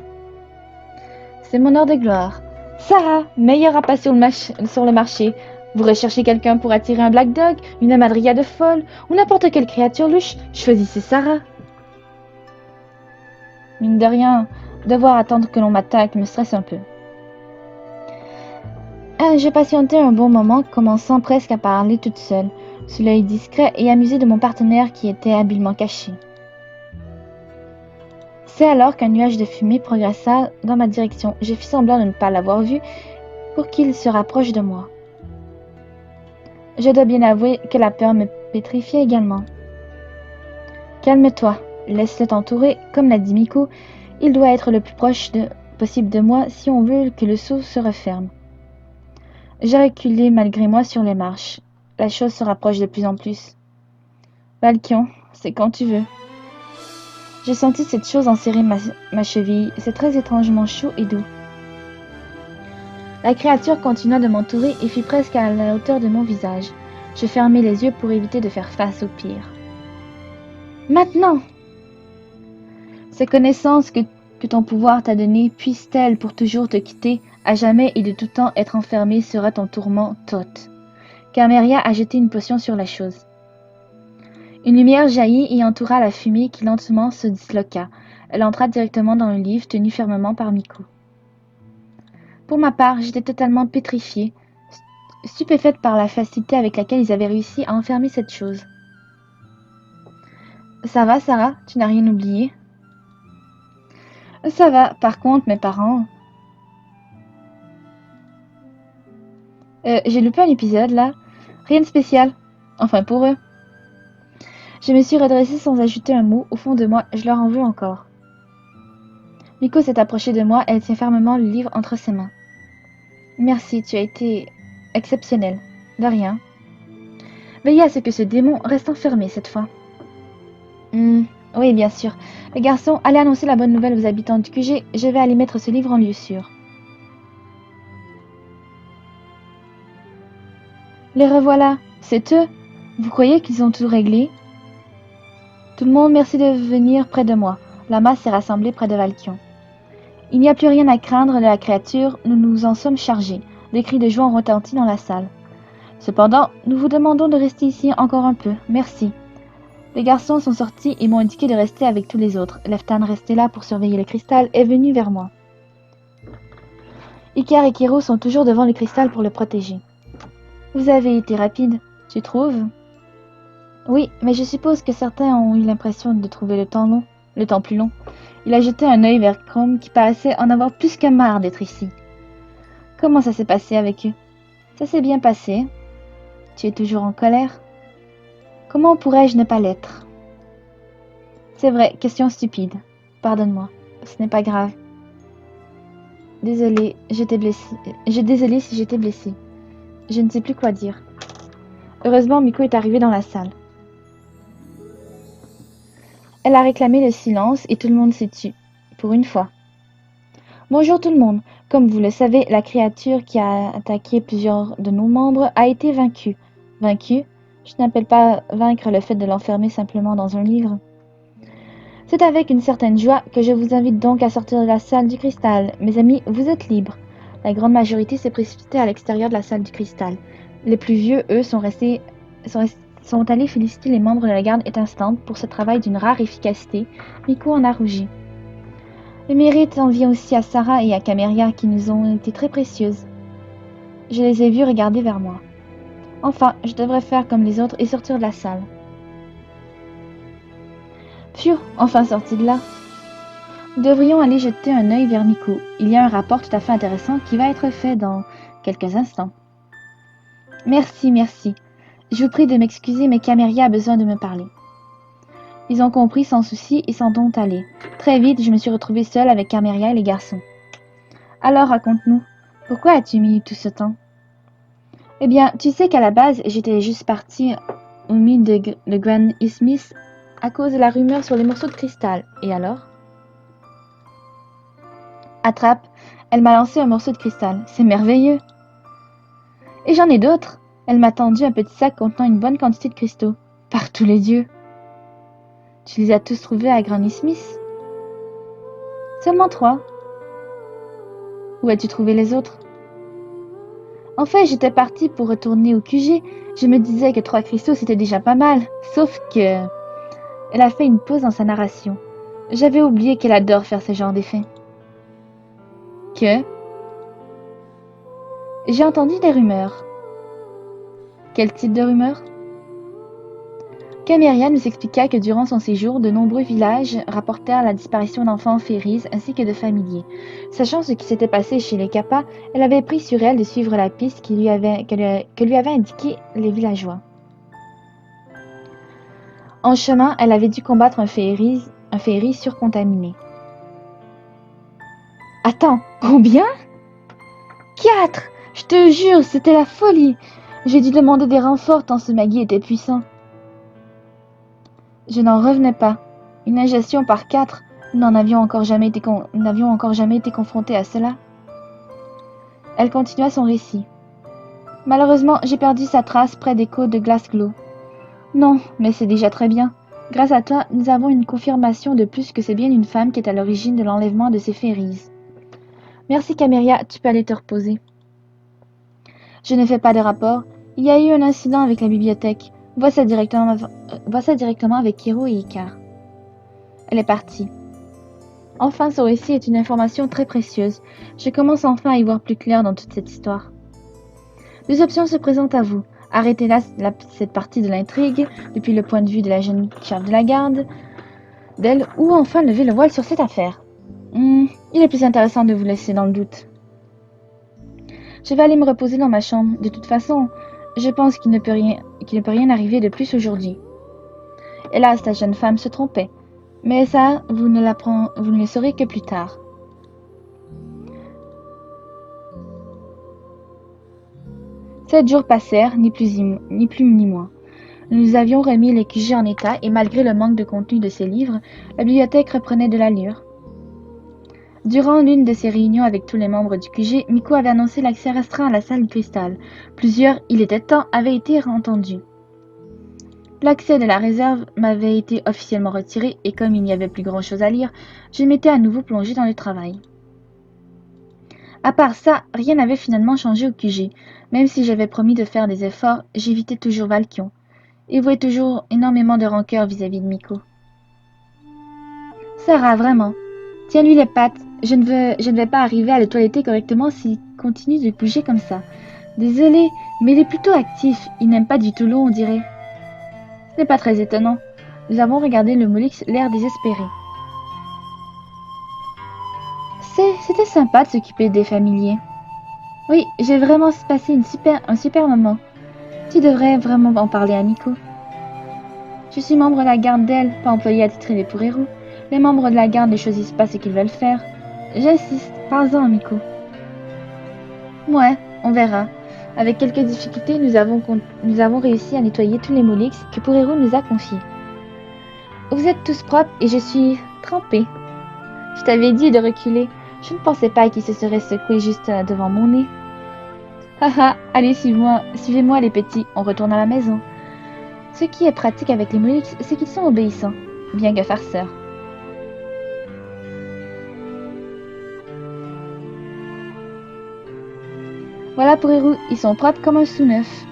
C'est mon heure de gloire. Sarah, meilleure appât sur le marché. Vous recherchez quelqu'un pour attirer un black dog, une madrigade folle, ou n'importe quelle créature louche, choisissez Sarah. Mine de rien, devoir attendre que l'on m'attaque me stresse un peu. J'ai patienté un bon moment, commençant presque à parler toute seule, sous l'œil discret et amusé de mon partenaire qui était habilement caché. C'est alors qu'un nuage de fumée progressa dans ma direction. Je fis semblant de ne pas l'avoir vu pour qu'il se rapproche de moi. Je dois bien avouer que la peur me pétrifiait également. Calme-toi, laisse-le t'entourer, comme l'a dit Miko, il doit être le plus proche possible de moi si on veut que le saut se referme. J'ai reculé malgré moi sur les marches. La chose se rapproche de plus en plus. Valkion, c'est quand tu veux. J'ai senti cette chose enserrer ma cheville. C'est très étrangement chaud et doux. La créature continua de m'entourer et fut presque à la hauteur de mon visage. Je fermai les yeux pour éviter de faire face au pire. Maintenant! Ces connaissances que ton pouvoir t'a données puissent-elles pour toujours te quitter, à jamais et de tout temps être enfermée sera ton tourment tot. Carmeria a jeté une potion sur la chose. Une lumière jaillit et entoura la fumée qui lentement se disloqua. Elle entra directement dans le livre tenu fermement par Miko. Pour ma part, j'étais totalement pétrifiée, stupéfaite par la facilité avec laquelle ils avaient réussi à enfermer cette chose. Ça va, Sarah? Tu n'as rien oublié? Ça va, par contre, mes parents... j'ai loupé un épisode, là. Rien de spécial. Enfin, pour eux. Je me suis redressée sans ajouter un mot. Au fond de moi, je leur en veux encore. Miko s'est approchée de moi, elle tient fermement le livre entre ses mains. Merci, tu as été exceptionnel. De rien. Veillez à ce que ce démon reste enfermé cette fois. Oui, bien sûr. Les garçons, allez annoncer la bonne nouvelle aux habitants du QG. Je vais aller mettre ce livre en lieu sûr. Les revoilà. C'est eux. Vous croyez qu'ils ont tout réglé? Tout le monde, merci de venir près de moi. La masse s'est rassemblée près de Valkion. Il n'y a plus rien à craindre de la créature, nous nous en sommes chargés. Des cris de joie ont retenti dans la salle. Cependant, nous vous demandons de rester ici encore un peu. Merci. Les garçons sont sortis et m'ont indiqué de rester avec tous les autres. Leftan, resté là pour surveiller le cristal, est venu vers moi. Icar et Kiro sont toujours devant le cristal pour le protéger. Vous avez été rapide, tu trouves? Oui, mais je suppose que certains ont eu l'impression de trouver le temps plus long. Il a jeté un œil vers Chrome qui paraissait en avoir plus que marre d'être ici. Comment ça s'est passé avec eux? Ça s'est bien passé. Tu es toujours en colère? Comment pourrais-je ne pas l'être? C'est vrai, question stupide. Pardonne-moi, ce n'est pas grave. Désolée, je t'ai blessé. Désolée si j'étais blessée. Je ne sais plus quoi dire. Heureusement, Miko est arrivée dans la salle. Elle a réclamé le silence et tout le monde s'est tu. Pour une fois. Bonjour tout le monde. Comme vous le savez, la créature qui a attaqué plusieurs de nos membres a été vaincue. Vaincue? Je n'appelle pas vaincre le fait de l'enfermer simplement dans un livre. C'est avec une certaine joie que je vous invite donc à sortir de la salle du cristal. Mes amis, vous êtes libres. La grande majorité s'est précipitée à l'extérieur de la salle du cristal. Les plus vieux, eux, sont allés féliciter les membres de la garde étincelante pour ce travail d'une rare efficacité. Miko en a rougi. Le mérite en vient aussi à Sarah et à Caméria qui nous ont été très précieuses. Je les ai vues regarder vers moi. Enfin, je devrais faire comme les autres et sortir de la salle. Pfiou, enfin sorti de là. Nous devrions aller jeter un œil vers Miko. Il y a un rapport tout à fait intéressant qui va être fait dans quelques instants. Merci, merci. Je vous prie de m'excuser, mais Caméria a besoin de me parler. Ils ont compris sans souci et s'en sont allés. Très vite, je me suis retrouvée seule avec Caméria et les garçons. Alors, raconte-nous, pourquoi as-tu mis tout ce temps? Eh bien, tu sais qu'à la base, j'étais juste partie au mine de Grand Isthmus à cause de la rumeur sur les morceaux de cristal. Et alors? Attrape, elle m'a lancé un morceau de cristal. C'est merveilleux. Et j'en ai d'autres. Elle m'a tendu un petit sac contenant une bonne quantité de cristaux. Par tous les dieux. Tu les as tous trouvés à Granny Smith? Seulement 3. Où as-tu trouvé les autres? En fait, j'étais partie pour retourner au QG. Je me disais que 3 cristaux c'était déjà pas mal. Sauf que... Elle a fait une pause dans sa narration. J'avais oublié qu'elle adore faire ce genre d'effet. Que? J'ai entendu des rumeurs. Quel type de rumeurs? Caméria nous expliqua que durant son séjour, de nombreux villages rapportèrent la disparition d'enfants féris ainsi que de familiers. Sachant ce qui s'était passé chez les Kappa, elle avait pris sur elle de suivre la piste que lui avaient indiquée les villageois. En chemin, elle avait dû combattre un féris surcontaminé. Attends, combien? 4! Je te jure, c'était la folie! J'ai dû demander des renforts tant ce Maggie était puissant. Je n'en revenais pas. Une ingestion par 4, nous n'avions encore jamais été confrontés à cela. Elle continua son récit. Malheureusement, j'ai perdu sa trace près des côtes de Glasgow. Non, mais c'est déjà très bien. Grâce à toi, nous avons une confirmation de plus que c'est bien une femme qui est à l'origine de l'enlèvement de ces féris. Merci Caméria, tu peux aller te reposer. Je ne fais pas de rapport. Il y a eu un incident avec la bibliothèque. Vois ça directement avec Kiro et Icar. Elle est partie. Enfin, ce récit est une information très précieuse. Je commence enfin à y voir plus clair dans toute cette histoire. 2 options se présentent à vous. Arrêtez là cette partie de l'intrigue, depuis le point de vue de la jeune chef de la garde, d'elle, ou enfin lever le voile sur cette affaire. Il est plus intéressant de vous laisser dans le doute. Je vais aller me reposer dans ma chambre. De toute façon, je pense qu'il ne peut rien arriver de plus aujourd'hui. Hélas, la jeune femme se trompait. Mais ça, vous ne le saurez que plus tard. 7 jours passèrent, ni plus ni moins. Nous avions remis les QG en état et malgré le manque de contenu de ces livres, la bibliothèque reprenait de l'allure. Durant l'une de ses réunions avec tous les membres du QG, Miko avait annoncé l'accès restreint à la salle du cristal. Plusieurs, il était temps, avaient été entendus. L'accès de la réserve m'avait été officiellement retiré et comme il n'y avait plus grand-chose à lire, je m'étais à nouveau plongée dans le travail. À part ça, rien n'avait finalement changé au QG. Même si j'avais promis de faire des efforts, j'évitais toujours Valkion. Et vouais toujours énormément de rancœur vis-à-vis de Miko. Sarah, vraiment. Tiens-lui les pattes. Je ne vais pas arriver à le toiletter correctement s'il continue de bouger comme ça. Désolée, mais il est plutôt actif. Il n'aime pas du tout l'eau, on dirait. Ce n'est pas très étonnant. Nous avons regardé le Molix, l'air désespéré. C'était sympa de s'occuper des familiers. Oui, j'ai vraiment passé un super moment. Tu devrais vraiment en parler à Miko. Je suis membre de la garde d'elle, pas employé à titrer les pourrérous. Les membres de la garde ne choisissent pas ce qu'ils veulent faire. J'insiste, parle-en, Miko. Ouais, on verra. Avec quelques difficultés, nous avons réussi à nettoyer tous les molix que Pourrero nous a confiés. Vous êtes tous propres et je suis trempée. Je t'avais dit de reculer. Je ne pensais pas qu'il se serait secoué juste devant mon nez. Haha, allez, suivez-moi les petits, on retourne à la maison. Ce qui est pratique avec les molix, c'est qu'ils sont obéissants, bien que farceurs. Voilà Pourrero, ils sont propres comme un sous-neuf.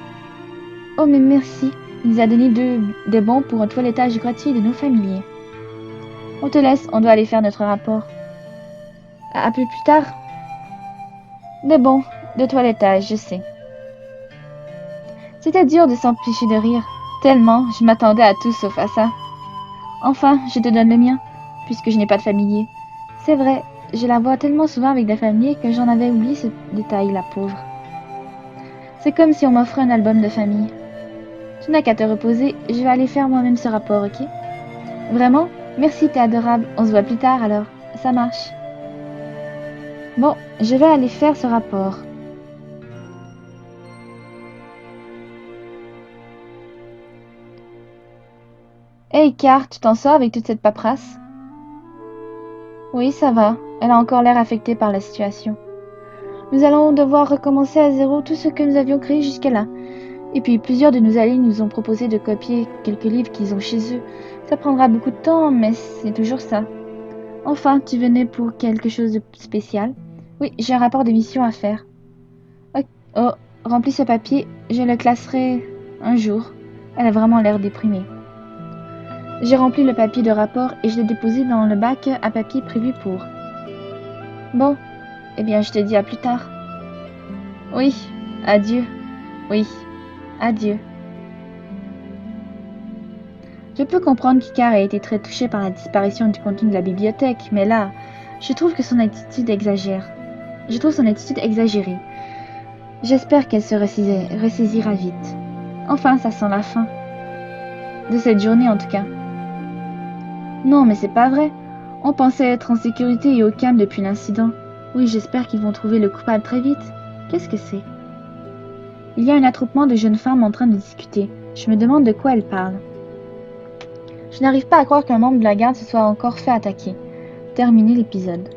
Oh mais merci, il nous a donné des bons pour un toilettage gratuit de nos familiers. On te laisse, on doit aller faire notre rapport. Un peu plus tard. Des bons, de toilettage, je sais. C'était dur de s'empêcher de rire. Tellement, je m'attendais à tout sauf à ça. Enfin, je te donne le mien, puisque je n'ai pas de familier. C'est vrai, je la vois tellement souvent avec des familiers que j'en avais oublié ce détail, la pauvre. C'est comme si on m'offrait un album de famille. Tu n'as qu'à te reposer, je vais aller faire moi-même ce rapport, ok? Vraiment? Merci, t'es adorable. On se voit plus tard alors. Ça marche. Bon, je vais aller faire ce rapport. Hey, Car, tu t'en sors avec toute cette paperasse? Oui, ça va. Elle a encore l'air affectée par la situation. Nous allons devoir recommencer à zéro tout ce que nous avions créé jusque-là. Et puis, plusieurs de nos alliés nous ont proposé de copier quelques livres qu'ils ont chez eux. Ça prendra beaucoup de temps, mais c'est toujours ça. Enfin, tu venais pour quelque chose de spécial? Oui, j'ai un rapport de mission à faire. Oh, oh, remplis ce papier, je le classerai un jour. Elle a vraiment l'air déprimée. J'ai rempli le papier de rapport et je l'ai déposé dans le bac à papier prévu pour. Bon, eh bien je te dis à plus tard. Oui, adieu. Oui, adieu. Je peux comprendre qu'Icar ait été très touché par la disparition du contenu de la bibliothèque, mais là, je trouve son attitude exagérée. J'espère qu'elle se ressaisira vite. Enfin, ça sent la fin. De cette journée en tout cas. Non, mais c'est pas vrai. On pensait être en sécurité et au calme depuis l'incident. Oui, j'espère qu'ils vont trouver le coupable très vite. Qu'est-ce que c'est? Il y a un attroupement de jeunes femmes en train de discuter. Je me demande de quoi elles parlent. Je n'arrive pas à croire qu'un membre de la garde se soit encore fait attaquer. Terminer l'épisode.